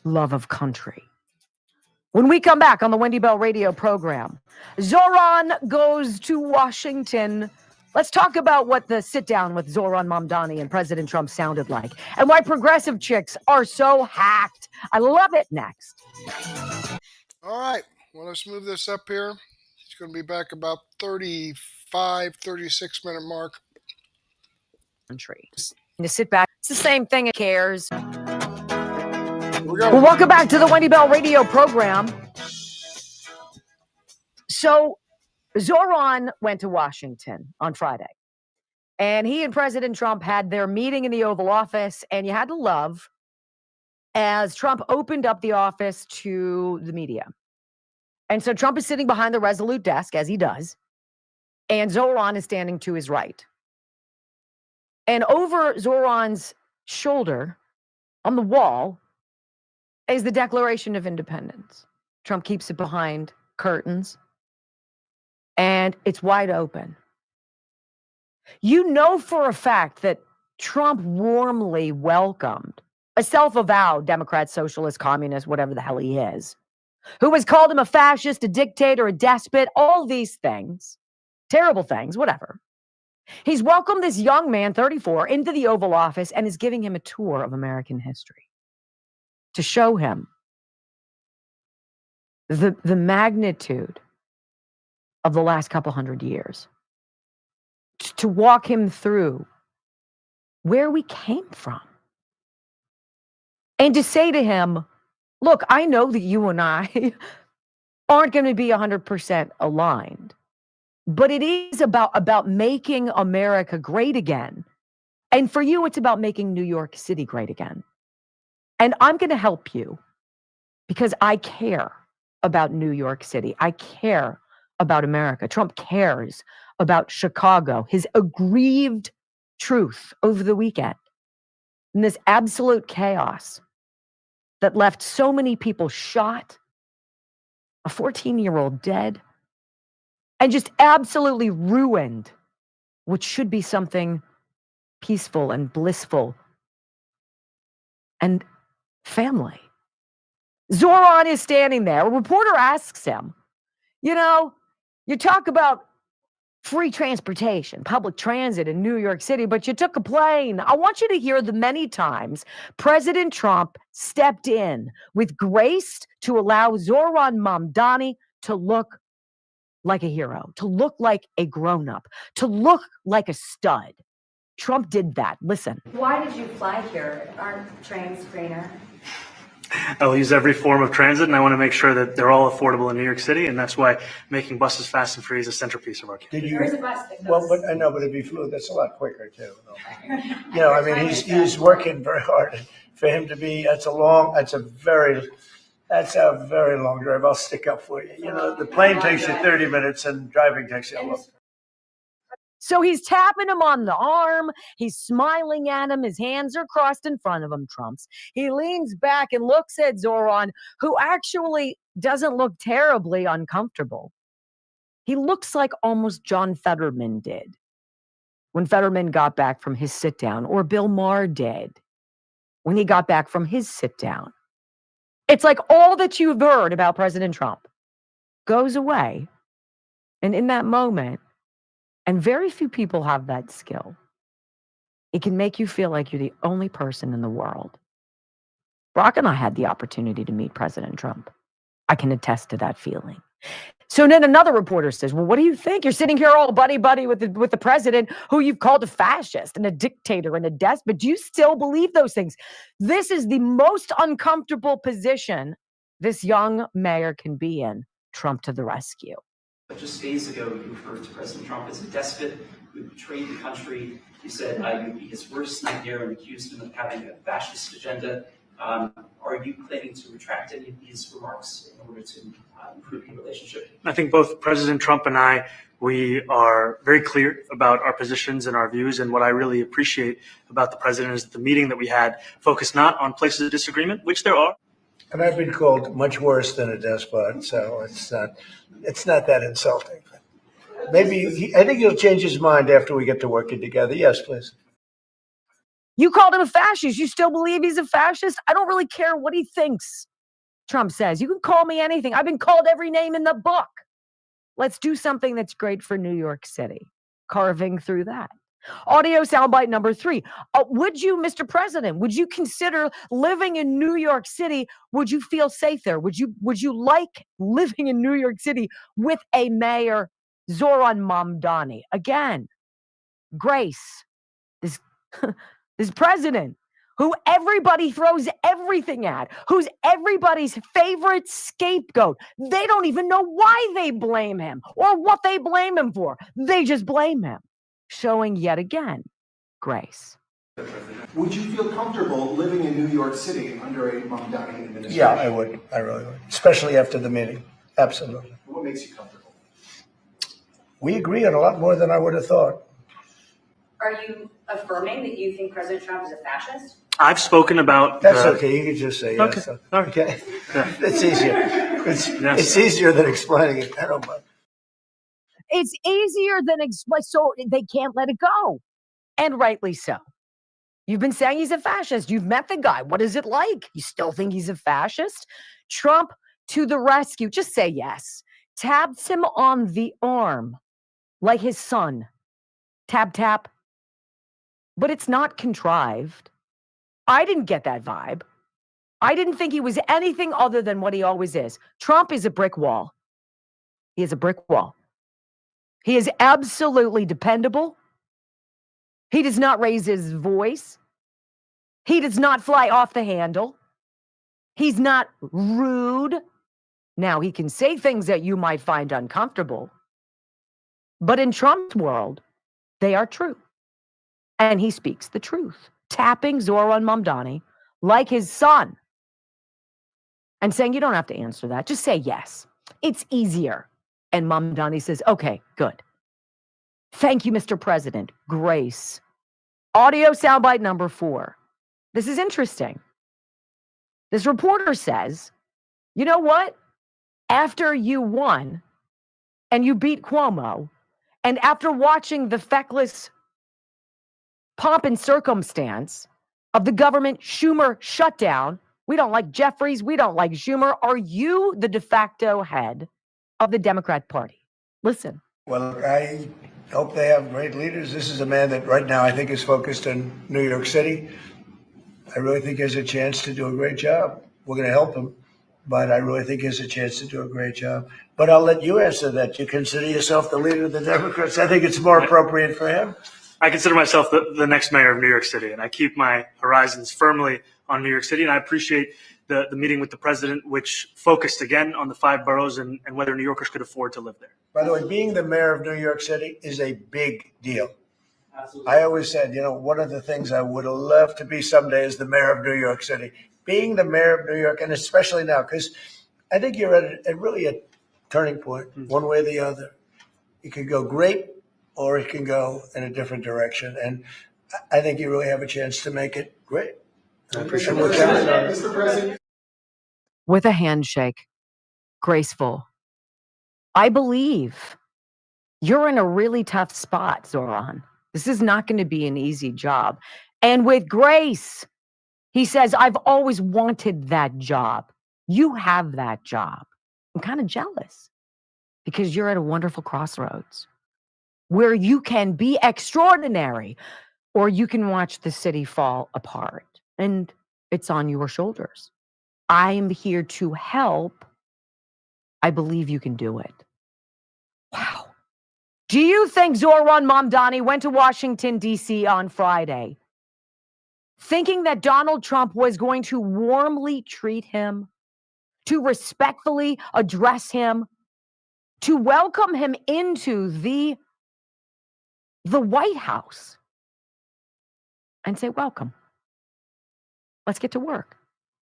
Love of country. When we come back on the Wendy Bell Radio program, Zoran goes to Washington. Let's talk about what the sit-down with Zoran Mamdani and President Trump sounded like and why progressive chicks are so hacked. I love it. Next. All right. Well, let's move this up here. It's going to be back about 36 minute mark. Country. To sit back. It's the same thing. It cares. Well, welcome back to the Wendy Bell Radio program. So Zoran went to Washington on Friday, and he and President Trump had their meeting in the Oval Office, and you had to love as Trump opened up the office to the media. And so Trump is sitting behind the Resolute desk, as he does, and Zoran is standing to his right. And over Zoran's shoulder on the wall is the Declaration of Independence. Trump keeps it behind curtains, and it's wide open. You know for a fact that Trump warmly welcomed a self-avowed Democrat, socialist, communist, whatever the hell he is, who has called him a fascist, a dictator, a despot, all these things, terrible things, whatever. He's welcomed this young man, 34, into the Oval Office and is giving him a tour of American history to show him the magnitude of the last couple hundred years, to walk him through where we came from, and to say to him, look, I know that you and I aren't going to be 100% aligned, but it is about making America great again. And for you, it's about making New York City great again. And I'm going to help you because I care about New York City. I care about America. Trump cares about Chicago. His aggrieved truth over the weekend in this absolute chaos that left so many people shot, a 14-year-old dead, and just absolutely ruined what should be something peaceful and blissful and family. Zoran is standing there. A reporter asks him, you know, you talk about free transportation, public transit in New York City, but you took a plane. I want you to hear the many times President Trump stepped in with grace to allow Zoran Mamdani to look like a hero, to look like a grown-up, to look like a stud. Trump did that. Listen. Why did you fly here? Aren't trains greener? I'll use every form of transit, and I want to make sure that they're all affordable in New York City, and that's why making buses fast and free is a centerpiece of our campaign. There is a bus that goes. Well, but I know, but it'd be fluid. That's a lot quicker too. You know, I mean, he's working very hard. For him to be, that's a very long drive. I'll stick up for you. You know, the plane takes you 30 minutes, and driving takes you a lot. So he's tapping him on the arm. He's smiling at him. His hands are crossed in front of him, Trump's. He leans back and looks at Zoran, who actually doesn't look terribly uncomfortable. He looks like almost John Fetterman did when Fetterman got back from his sit-down, or Bill Maher did when he got back from his sit-down. It's like all that you've heard about President Trump goes away. And in that moment, and very few people have that skill, it can make you feel like you're the only person in the world. Brock and I had the opportunity to meet President Trump. I can attest to that feeling. So then another reporter says, well, what do you think? You're sitting here all buddy-buddy with the president who you've called a fascist and a dictator and a despot. Do you still believe those things? This is the most uncomfortable position this young mayor can be in. Trump to the rescue. Just days ago, you referred to President Trump as a despot who betrayed the country. You said you would be his worst nightmare and accused him of having a fascist agenda. Are you planning to retract any of these remarks in order to improve your relationship? I think both President Trump and I, we are very clear about our positions and our views. And what I really appreciate about the president is that the meeting that we had focused not on places of disagreement, which there are. And I've been called much worse than a despot, so it's not that insulting. Maybe I think he'll change his mind after we get to working together. Yes, please. You called him a fascist. You still believe he's a fascist? I don't really care what he thinks, Trump says. You can call me anything. I've been called every name in the book. Let's do something that's great for New York City. Carving through that. Audio soundbite number 3. Would you, Mr. President, would you consider living in New York City? Would you feel safe there? Would you like living in New York City with a mayor, Zoran Mamdani? Again, Grace, this president who everybody throws everything at, who's everybody's favorite scapegoat. They don't even know why they blame him or what they blame him for. They just blame him. Showing yet again, grace. Would you feel comfortable living in New York City under a Mamdani administration? Yeah, I would. I really would. Especially after the meeting. Absolutely. What makes you comfortable? We agree on a lot more than I would have thought. Are you affirming that you think President Trump is a fascist? I've spoken about... That's okay. You can just say yes. Okay. Yeah. It's easier. It's easier than explaining it. I don't mind. It's easier than so they can't let it go. And rightly so. You've been saying he's a fascist. You've met the guy. What is it like? You still think he's a fascist? Trump to the rescue. Just say yes. Taps him on the arm like his son. Tap, tap. But it's not contrived. I didn't get that vibe. I didn't think he was anything other than what he always is. Trump is a brick wall. He is a brick wall. He is absolutely dependable. He does not raise his voice. He does not fly off the handle. He's not rude. Now, he can say things that you might find uncomfortable. But in Trump's world, they are true. And he speaks the truth. Tapping Zoran Mamdani like his son. And saying, you don't have to answer that. Just say yes. It's easier. And Mamdani says, okay, good. Thank you, Mr. President. Grace. Audio soundbite number 4. This is interesting. This reporter says, you know what? After you won and you beat Cuomo, and after watching the feckless pomp and circumstance of the government Schumer shutdown, we don't like Jeffries, we don't like Schumer. Are you the de facto head of the Democrat Party? Listen. Well, I hope they have great leaders. This is a man that right now I think is focused on New York City. I really think he has a chance to do a great job. We're going to help him, but I really think he has a chance to do a great job. But I'll let you answer that. You consider yourself the leader of the Democrats. I think it's more appropriate for him. I consider myself the next mayor of New York City, and I keep my horizons firmly on New York City. And I appreciate the meeting with the president, which focused again on the 5 boroughs and whether New Yorkers could afford to live there. By the way, being the mayor of New York City is a big deal. Absolutely. I always said, one of the things I would have loved to be someday is the mayor of New York City. Being the mayor of New York, and especially now, because I think you're at really a turning point, one way or the other. It could go great, or it can go in a different direction. And I think you really have a chance to make it great. Mr. President. With a handshake, graceful. I believe you're in a really tough spot, Zoran. This is not going to be an easy job. And with grace, he says, I've always wanted that job. You have that job. I'm kind of jealous because you're at a wonderful crossroads where you can be extraordinary or you can watch the city fall apart. And it's on your shoulders. I'm here to help I believe you can do it. Wow. Do you think Zoran Mamdani went to Washington, D.C. on Friday thinking that Donald Trump was going to warmly treat him, to respectfully address him, to welcome him into the White House and say, welcome. Let's get to work?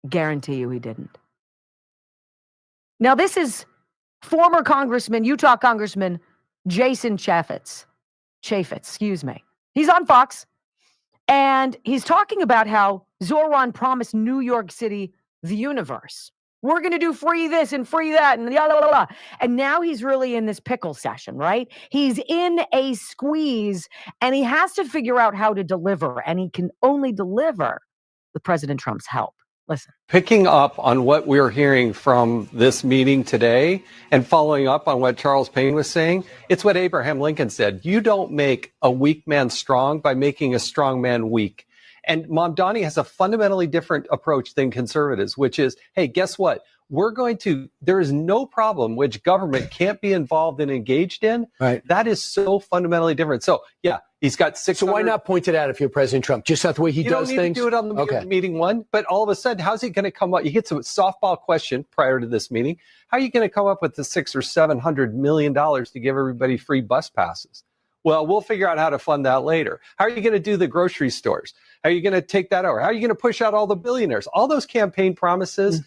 Guarantee you he didn't. Now, this is former Utah Congressman Jason Chaffetz, excuse me. He's on Fox, and he's talking about how Zoran promised New York City the universe. We're going to do free this and free that and blah, blah, blah, blah. And now he's really in this pickle session, right? He's in a squeeze, and he has to figure out how to deliver, and he can only deliver with President Trump's help. Listen. Picking up on what we're hearing from this meeting today and following up on what Charles Payne was saying, it's what Abraham Lincoln said. You don't make a weak man strong by making a strong man weak. And Mamdani has a fundamentally different approach than conservatives, which is, hey, guess what? There is no problem which government can't be involved and engaged in. Right. That is so fundamentally different. So, yeah, he's got 600. So why not point it out if you're President Trump? Just not the way he does things? You don't need to do it on the meeting one, but all of a sudden, how's he going to come up? You get some softball question prior to this meeting. How are you going to come up with the $600 or $700 million to give everybody free bus passes? Well, we'll figure out how to fund that later. How are you going to do the grocery stores? How are you going to take that over? How are you going to push out all the billionaires? All those campaign promises.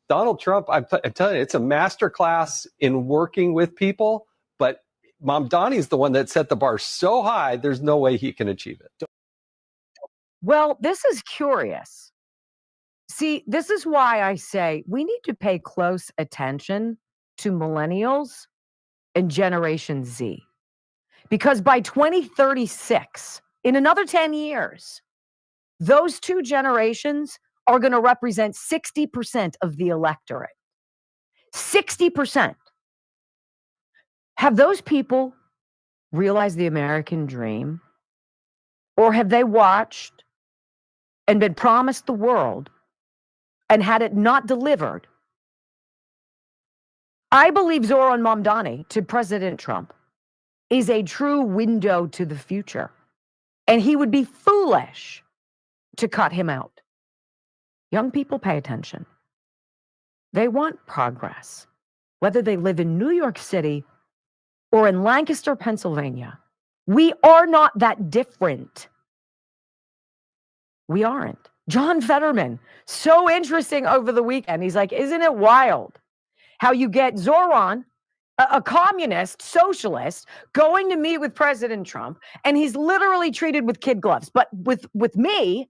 Donald Trump, I'm telling you, it's a masterclass in working with people, but Mamdani is the one that set the bar so high, there's no way he can achieve it. Well, this is curious. See, this is why I say we need to pay close attention to millennials and Generation Z. Because by 2036, in another 10 years, those two generations are going to represent 60% of the electorate. 60%. Have those people realized the American dream? Or have they watched and been promised the world and had it not delivered? I believe Zoran Mamdani to President Trump is a true window to the future. And he would be foolish to cut him out. Young people pay attention. They want progress, whether they live in New York City or in Lancaster, Pennsylvania. We are not that different. We aren't. John Fetterman, so interesting over the weekend. He's like, isn't it wild how you get Zoran, a communist, socialist, going to meet with President Trump, and he's literally treated with kid gloves. But with me,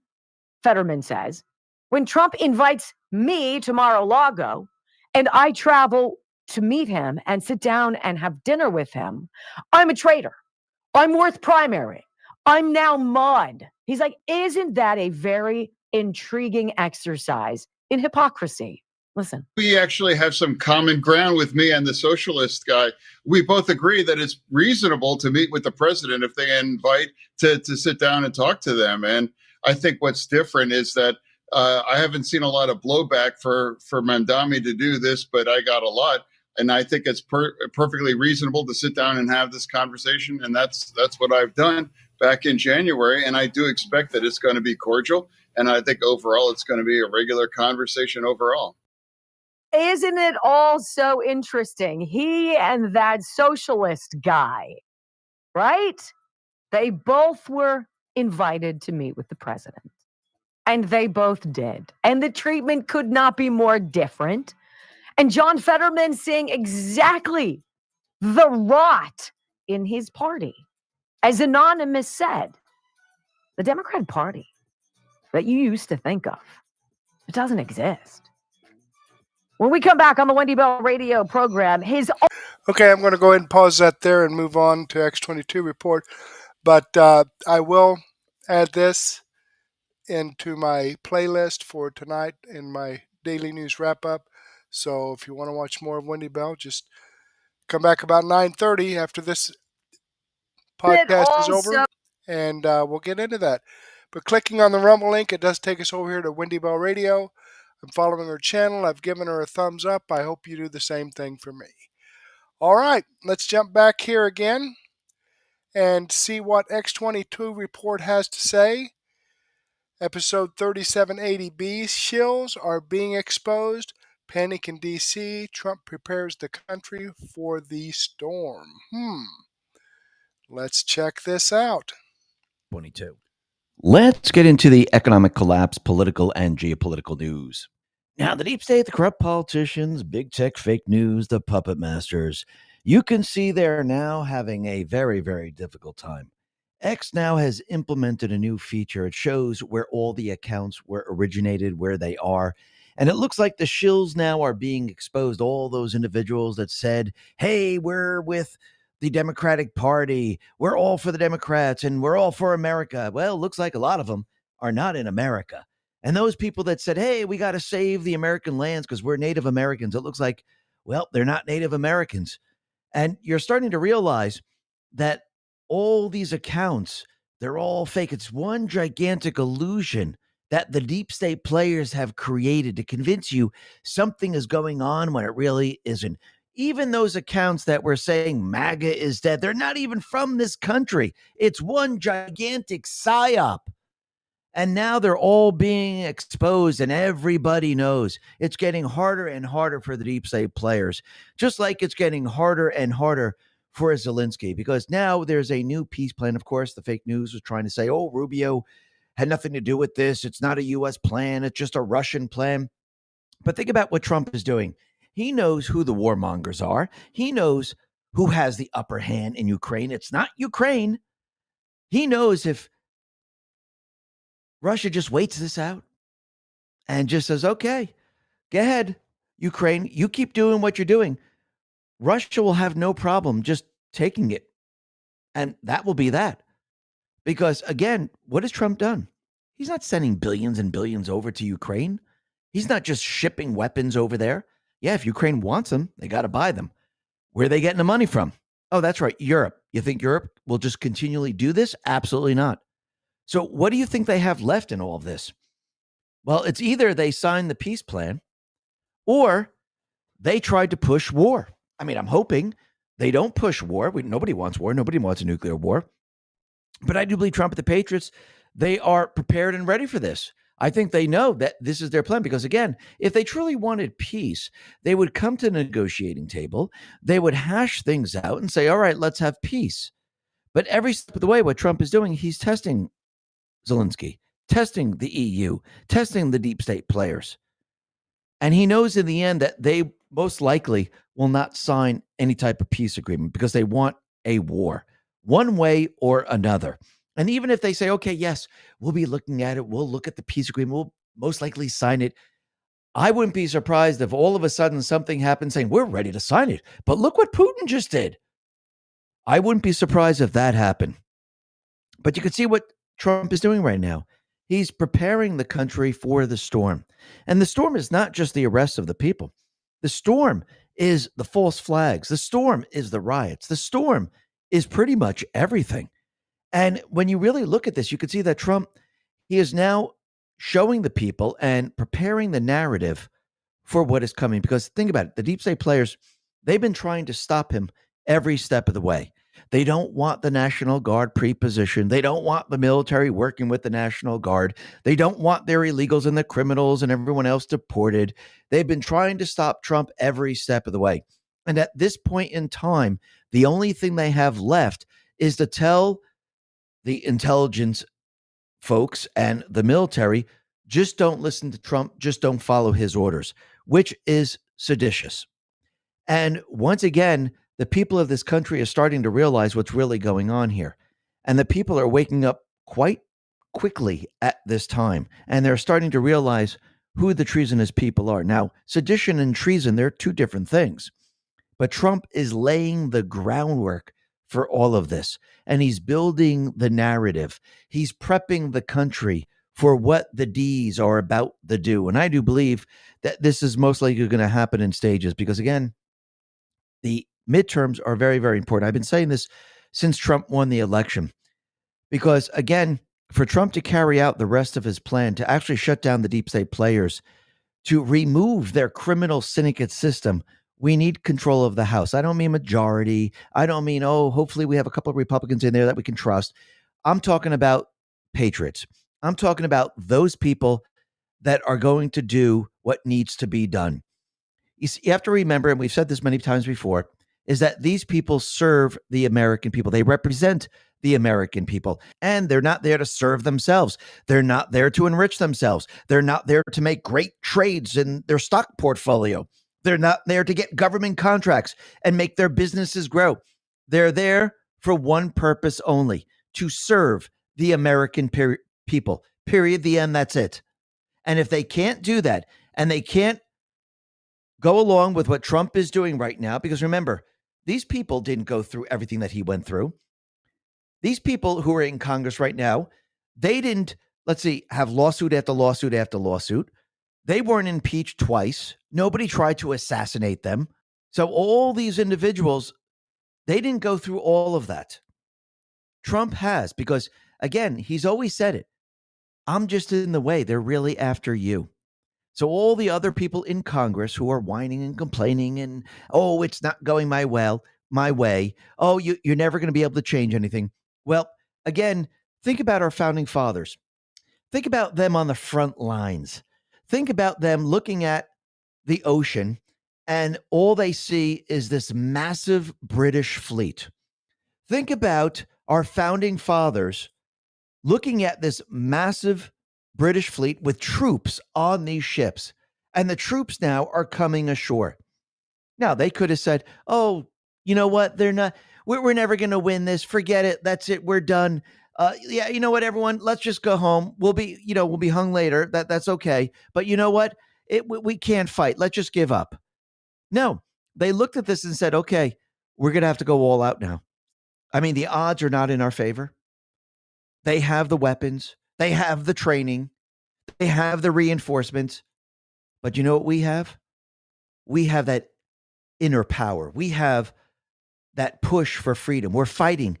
Fetterman says, when Trump invites me to Mar-a-Lago and I travel to meet him and sit down and have dinner with him, I'm a traitor. I'm worth primary. I'm now mud. He's like, isn't that a very intriguing exercise in hypocrisy? Listen. We actually have some common ground with me and the socialist guy. We both agree that it's reasonable to meet with the president if they invite to sit down and talk to them. And I think what's different is that I haven't seen a lot of blowback for Mamdani to do this, but I got a lot. And I think it's perfectly reasonable to sit down and have this conversation. And that's what I've done back in January. And I do expect that it's going to be cordial. And I think overall, it's going to be a regular conversation overall. Isn't it all so interesting? He and that socialist guy, right? They both were invited to meet with the president. And they both did. And the treatment could not be more different. And John Fetterman seeing exactly the rot in his party. As Anonymous said, the Democrat Party that you used to think of, it doesn't exist. When we come back on the Wendy Bell Radio program, Okay, I'm going to go ahead and pause that there and move on to X22 report. But I will add this into my playlist for tonight in my daily news wrap-up. So if you want to watch more of Wendy Bell, just come back about 9:30 after this podcast is over, and we'll get into that. But clicking on the Rumble link, it does take us over here to Wendy Bell Radio. I'm following her channel. I've given her a thumbs up. I hope you do the same thing for me. All right, let's jump back here again and see what X22 report has to say. Episode 3780B, Shills are being exposed. Panic in D.C. Trump prepares the country for the storm. Let's check this out. 22. Let's get into the economic collapse, political and geopolitical news. Now, the deep state, the corrupt politicians, big tech, fake news, the puppet masters, you can see they're now having a very, very difficult time. X now has implemented a new feature. It shows where all the accounts were originated, where they are. And it looks like the shills now are being exposed. All those individuals that said, hey, we're with the Democratic Party, we're all for the Democrats, and we're all for America. Well, it looks like a lot of them are not in America. And those people that said, hey, we got to save the American lands because we're Native Americans, it looks like, well, they're not Native Americans. And you're starting to realize that all these accounts, they're all fake. It's one gigantic illusion that the deep state players have created to convince you something is going on when it really isn't. Even those accounts that were saying MAGA is dead, they're not even from this country. It's one gigantic psyop. And now they're all being exposed, and everybody knows it's getting harder and harder for the deep state players, just like it's getting harder and harder for Zelensky, because now there's a new peace plan. Of course, the fake news was trying to say, oh, Rubio had nothing to do with this. It's not a U.S. plan. It's just a Russian plan. But think about what Trump is doing. He knows who the warmongers are. He knows who has the upper hand in Ukraine. It's not Ukraine. He knows if Russia just waits this out and just says, okay, go ahead, Ukraine, you keep doing what you're doing. Russia will have no problem just taking it. And that will be that. Because, again, what has Trump done? He's not sending billions and billions over to Ukraine. He's not just shipping weapons over there. Yeah, if Ukraine wants them, they got to buy them. Where are they getting the money from? Oh, that's right, Europe. You think Europe will just continually do this? Absolutely not. So what do you think they have left in all of this? Well, it's either they signed the peace plan or they tried to push war. I mean, I'm hoping they don't push war. Nobody wants war. Nobody wants a nuclear war. But I do believe Trump and the Patriots, they are prepared and ready for this. I think they know that this is their plan because, again, if they truly wanted peace, they would come to the negotiating table. They would hash things out and say, all right, let's have peace. But every step of the way, what Trump is doing, he's testing Zelensky, testing the EU, testing the deep state players. And he knows in the end that they most likely will not sign any type of peace agreement because they want a war, one way or another. And even if they say, okay, yes, we'll be looking at it, we'll look at the peace agreement, we'll most likely sign it. I wouldn't be surprised if all of a sudden something happens saying, we're ready to sign it. But look what Putin just did. I wouldn't be surprised if that happened. But you can see what Trump is doing right now. He's preparing the country for the storm. And the storm is not just the arrest of the people. The storm is the false flags. The storm is the riots. The storm is pretty much everything. And when you really look at this, you can see that Trump, he is now showing the people and preparing the narrative for what is coming. Because think about it, the deep state players, they've been trying to stop him every step of the way. They don't want the National Guard pre-positioned. They don't want the military working with the National Guard. They don't want their illegals and the criminals and everyone else deported. They've been trying to stop Trump every step of the way. And at this point in time, the only thing they have left is to tell the intelligence folks and the military, just don't listen to Trump, just don't follow his orders, which is seditious. And once again, the people of this country are starting to realize what's really going on here. And the people are waking up quite quickly at this time. And they're starting to realize who the treasonous people are. Now, sedition and treason, they're two different things. But Trump is laying the groundwork for all of this. And he's building the narrative. He's prepping the country for what the D's are about to do. And I do believe that this is most likely going to happen in stages because, again, the midterms are very, very important. I've been saying this since Trump won the election because, again, for Trump to carry out the rest of his plan to actually shut down the deep state players, to remove their criminal syndicate system, we need control of the House. I don't mean majority. I don't mean, hopefully we have a couple of Republicans in there that we can trust. I'm talking about patriots. I'm talking about those people that are going to do what needs to be done. You have to remember, and we've said this many times before, is that these people serve the American people. They represent the American people, and they're not there to serve themselves. They're not there to enrich themselves. They're not there to make great trades in their stock portfolio. They're not there to get government contracts and make their businesses grow. They're there for one purpose only, to serve the American people. Period. The end. That's it. And if they can't do that, and they can't go along with what Trump is doing right now, because remember, these people didn't go through everything that he went through. These people who are in Congress right now, they didn't, have lawsuit after lawsuit after lawsuit. They weren't impeached twice. Nobody tried to assassinate them. So all these individuals, they didn't go through all of that. Trump has, because again, he's always said it. I'm just in the way. They're really after you. So all the other people in Congress who are whining and complaining and, it's not going my way. You're never going to be able to change anything. Well, again, think about our founding fathers. Think about them on the front lines. Think about them looking at the ocean, and all they see is this massive British fleet. Think about our founding fathers looking at this massive British fleet with troops on these ships, and the troops now are coming ashore. Now, they could have said, you know what? We're never going to win this. Forget it. That's it. We're done. You know what, everyone? Let's just go home. We'll be hung later. That's okay. But you know what? We can't fight. Let's just give up. No, they looked at this and said, okay, we're going to have to go all out now. I mean, the odds are not in our favor. They have the weapons. They have the training. They have the reinforcements. But you know what we have? We have that inner power. We have that push for freedom. We're fighting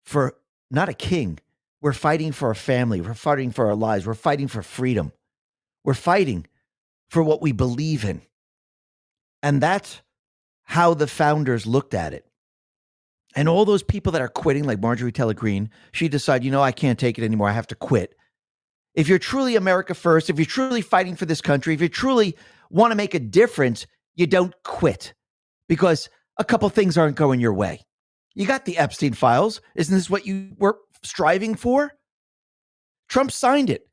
for not a king. We're fighting for our family. We're fighting for our lives. We're fighting for freedom. We're fighting for what we believe in. And that's how the founders looked at it. And all those people that are quitting, like Marjorie Taylor Greene, she decided, I can't take it anymore. I have to quit. If you're truly America first, if you're truly fighting for this country, if you truly want to make a difference, you don't quit because a couple things aren't going your way. You got the Epstein files. Isn't this what you were striving for? Trump signed it.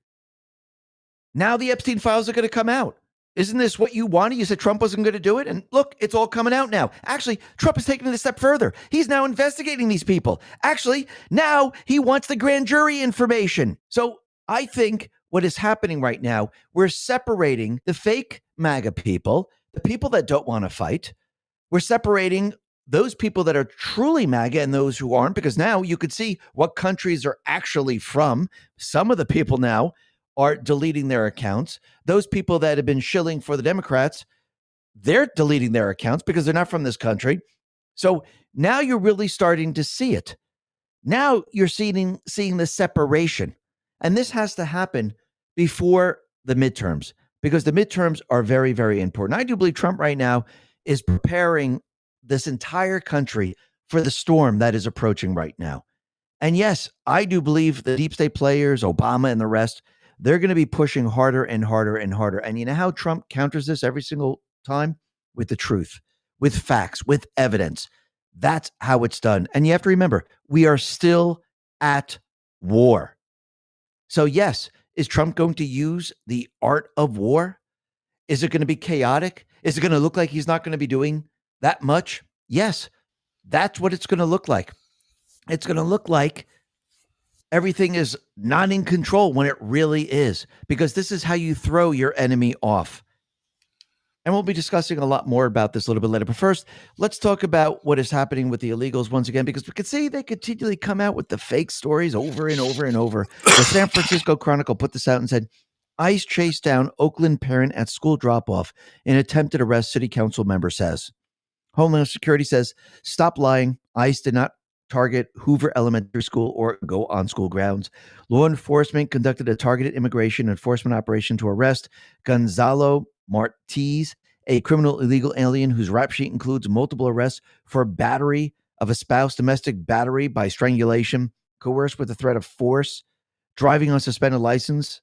Now the Epstein files are going to come out. Isn't this what you wanted? You said Trump wasn't going to do it. And look, it's all coming out now. Actually, Trump is taking it a step further. He's now investigating these people. Actually, now he wants the grand jury information. So I think what is happening right now, we're separating the fake MAGA people, the people that don't want to fight. We're separating those people that are truly MAGA and those who aren't, because now you could see what countries are actually from. Some of the people now are deleting their accounts. Those people that have been shilling for the Democrats, they're deleting their accounts because they're not from this country. So now you're really starting to see it. Now you're seeing the separation. And this has to happen before the midterms, because the midterms are very, very important. I do believe Trump right now is preparing this entire country for the storm that is approaching right now. And yes, I do believe the deep state players, Obama and the rest, they're going to be pushing harder and harder and harder. And you know how Trump counters this every single time? With the truth, with facts, with evidence. That's how it's done. And you have to remember, we are still at war. So yes, is Trump going to use the art of war? Is it going to be chaotic? Is it going to look like he's not going to be doing that much? Yes, that's what it's going to look like. It's going to look like everything is not in control when it really is, because this is how you throw your enemy off. And we'll be discussing a lot more about this a little bit later. But first, let's talk about what is happening with the illegals once again, because we can see they continually come out with the fake stories over and over and over. The San Francisco Chronicle put this out and said, ICE chased down Oakland parent at school drop-off in attempted arrest, city council member says. Homeland Security says, stop lying. ICE did not target Hoover Elementary School or go on school grounds. Law enforcement conducted a targeted immigration enforcement operation to arrest Gonzalo Martiz, a criminal illegal alien whose rap sheet includes multiple arrests for battery of a spouse, domestic battery by strangulation, coerced with the threat of force, driving on suspended license,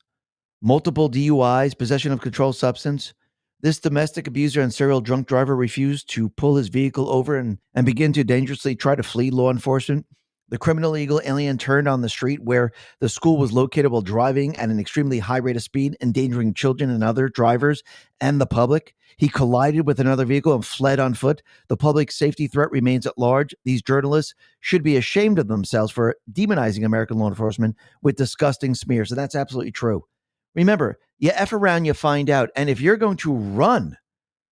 multiple DUIs, possession of controlled substance. This domestic abuser and serial drunk driver refused to pull his vehicle over and begin to dangerously try to flee law enforcement. The criminal illegal alien turned on the street where the school was located while driving at an extremely high rate of speed, endangering children and other drivers and the public. He collided with another vehicle and fled on foot. The public safety threat remains at large. These journalists should be ashamed of themselves for demonizing American law enforcement with disgusting smears. And that's absolutely true. Remember, you F around, you find out. And if you're going to run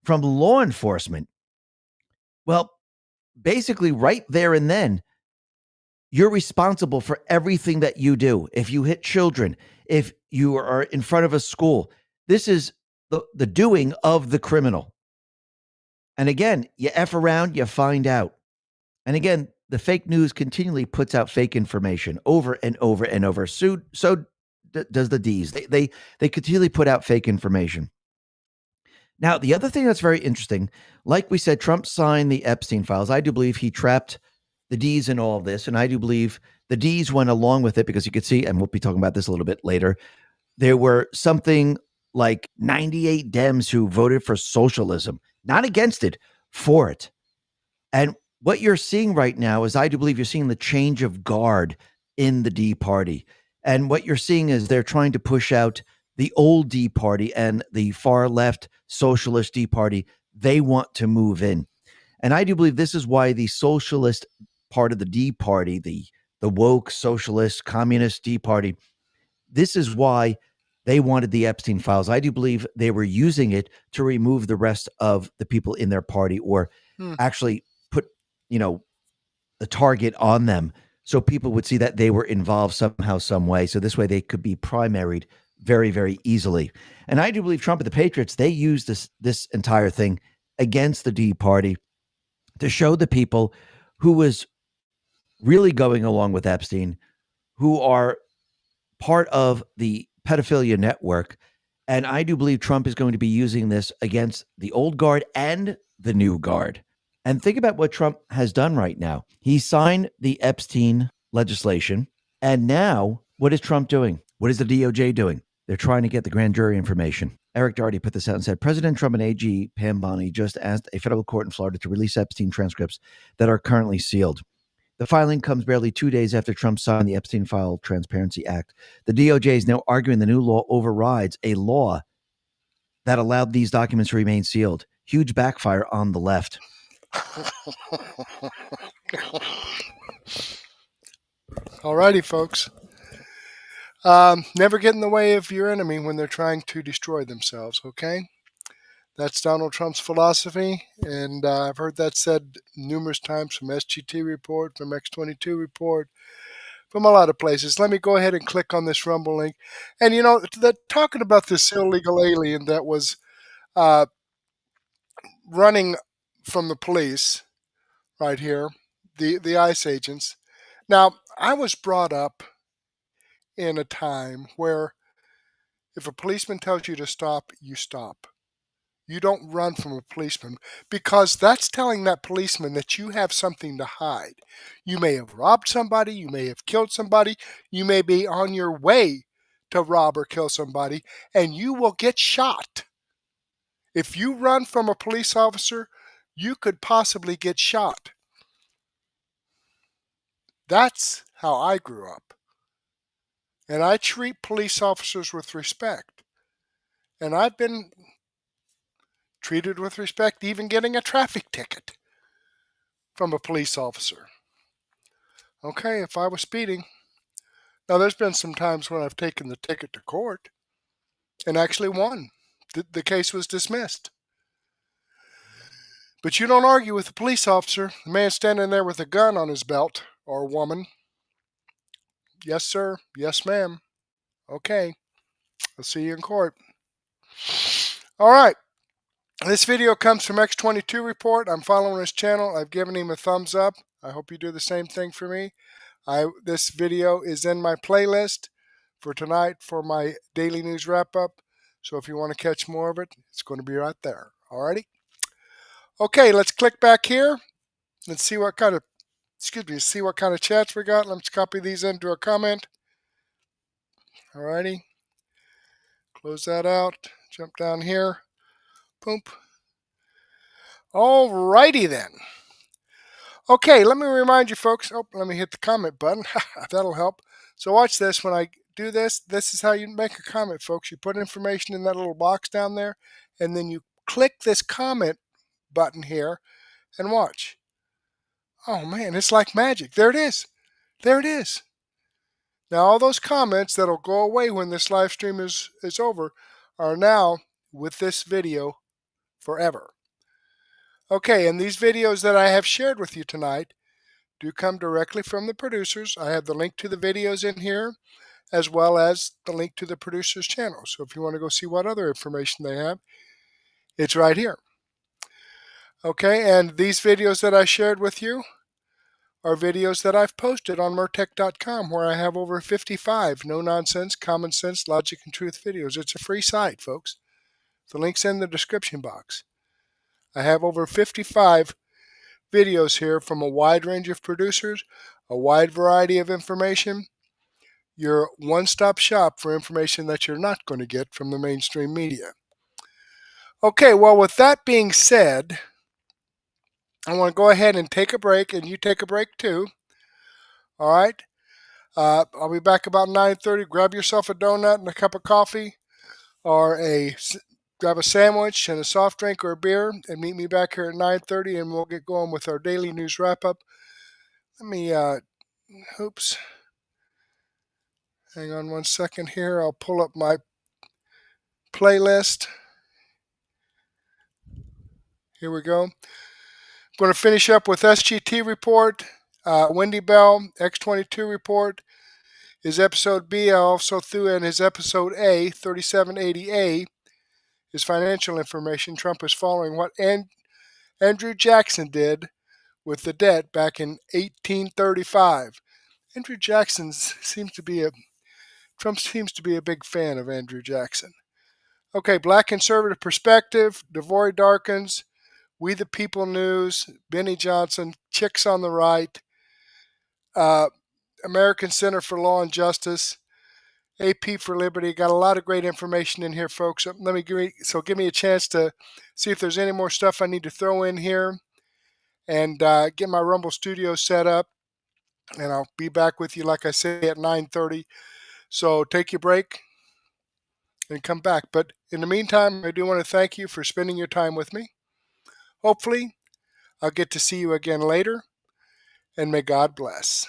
from law enforcement, well, basically right there and then, you're responsible for everything that you do. If you hit children, if you are in front of a school, this is the doing of the criminal. And again, you F around, you find out. And again, the fake news continually puts out fake information over and over and over. So does the D's. They continually put out fake information. Now, the other thing that's very interesting, like we said, Trump signed the Epstein files. I do believe he trapped the D's in all of this, and I do believe the D's went along with it because you could see, and we'll be talking about this a little bit later, there were something like 98 Dems who voted for socialism, not against it, for it. And what you're seeing right now is I do believe you're seeing the change of guard in the D party. And what you're seeing is they're trying to push out the old D party and the far left socialist D party. They want to move in. And I do believe this is why the socialist part of the D party, the woke socialist communist D party, this is why they wanted the Epstein files. I do believe they were using it to remove the rest of the people in their party or actually put, the target on them so people would see that they were involved somehow, some way. So this way they could be primaried very, very easily. And I do believe Trump and the Patriots, they used this entire thing against the D party to show the people who was really going along with Epstein, who are part of the pedophilia network. And I do believe Trump is going to be using this against the old guard and the new guard. And think about what Trump has done right now. He signed the Epstein legislation. And now what is Trump doing? What is the DOJ doing? They're trying to get the grand jury information. Eric Doherty put this out and said, President Trump and AG Pam Bondi just asked a federal court in Florida to release Epstein transcripts that are currently sealed. The filing comes barely 2 days after Trump signed the Epstein File Transparency Act. The DOJ is now arguing the new law overrides a law that allowed these documents to remain sealed. Huge backfire on the left. All righty, folks. Never get in the way of your enemy when they're trying to destroy themselves, okay? That's Donald Trump's philosophy, and I've heard that said numerous times from SGT report, from X22 report, from a lot of places. Let me go ahead and click on this Rumble link. And, talking about this illegal alien that was running from the police right here, the ICE agents. Now, I was brought up in a time where if a policeman tells you to stop, you stop. You don't run from a policeman because that's telling that policeman that you have something to hide. You may have robbed somebody. You may have killed somebody. You may be on your way to rob or kill somebody, and you will get shot. If you run from a police officer, you could possibly get shot. That's how I grew up. And I treat police officers with respect. And I've been treated with respect, even getting a traffic ticket from a police officer. Okay, if I was speeding. Now, there's been some times when I've taken the ticket to court and actually won. The case was dismissed. But you don't argue with a police officer, the man standing there with a gun on his belt, or woman. Yes, sir. Yes, ma'am. Okay. I'll see you in court. All right. This video comes from X22 Report. I'm following his channel. I've given him a thumbs up. I hope you do the same thing for me. This video is in my playlist for tonight for my daily news wrap-up. So if you want to catch more of it, it's going to be right there. Alrighty? Okay, let's click back here. Let's see what kind of chats we got. Let's copy these into a comment. Alrighty. Close that out. Jump down here. Boom. Alrighty then. Okay, let me remind you folks. Oh, let me hit the comment button. That'll help. So watch this. When I do this, this is how you make a comment, folks. You put information in that little box down there, and then you click this comment button here and watch. Oh man, it's like magic. There it is. There it is. Now all those comments that'll go away when this live stream is over are now with this video forever. Okay, and these videos that I have shared with you tonight do come directly from the producers. I have the link to the videos in here, as well as the link to the producer's channel. So if you want to go see what other information they have, it's right here. Okay, and these videos that I shared with you are videos that I've posted on Mertech.com, where I have over 55 no-nonsense, common sense, logic, and truth videos. It's a free site, folks. The link's in the description box. I have over 55 videos here from a wide range of producers, a wide variety of information. Your one-stop shop for information that you're not going to get from the mainstream media. Okay, well, with that being said, I want to go ahead and take a break, and you take a break too. All right? I'll be back about 9:30. Grab yourself a donut and a cup of coffee, or grab a sandwich and a soft drink or a beer, and meet me back here at 9:30, and we'll get going with our daily news wrap-up. Let me, oops. Hang on one second here. I'll pull up my playlist. Here we go. I'm going to finish up with SGT report, Wendy Bell, X22 report, his episode B. I also threw in his episode A, 3780A, his financial information. Trump is following what Andrew Jackson did with the debt back in 1835. Andrew Jackson Trump seems to be a big fan of Andrew Jackson. Okay, Black Conservative Perspective, Devory Darkins, We the People News, Benny Johnson, Chicks on the Right, American Center for Law and Justice, AP for Liberty. Got a lot of great information in here, folks. Give me a chance to see if there's any more stuff I need to throw in here, and get my Rumble Studio set up. And I'll be back with you, like I say, at 9:30. So take your break and come back. But in the meantime, I do want to thank you for spending your time with me. Hopefully, I'll get to see you again later, and may God bless.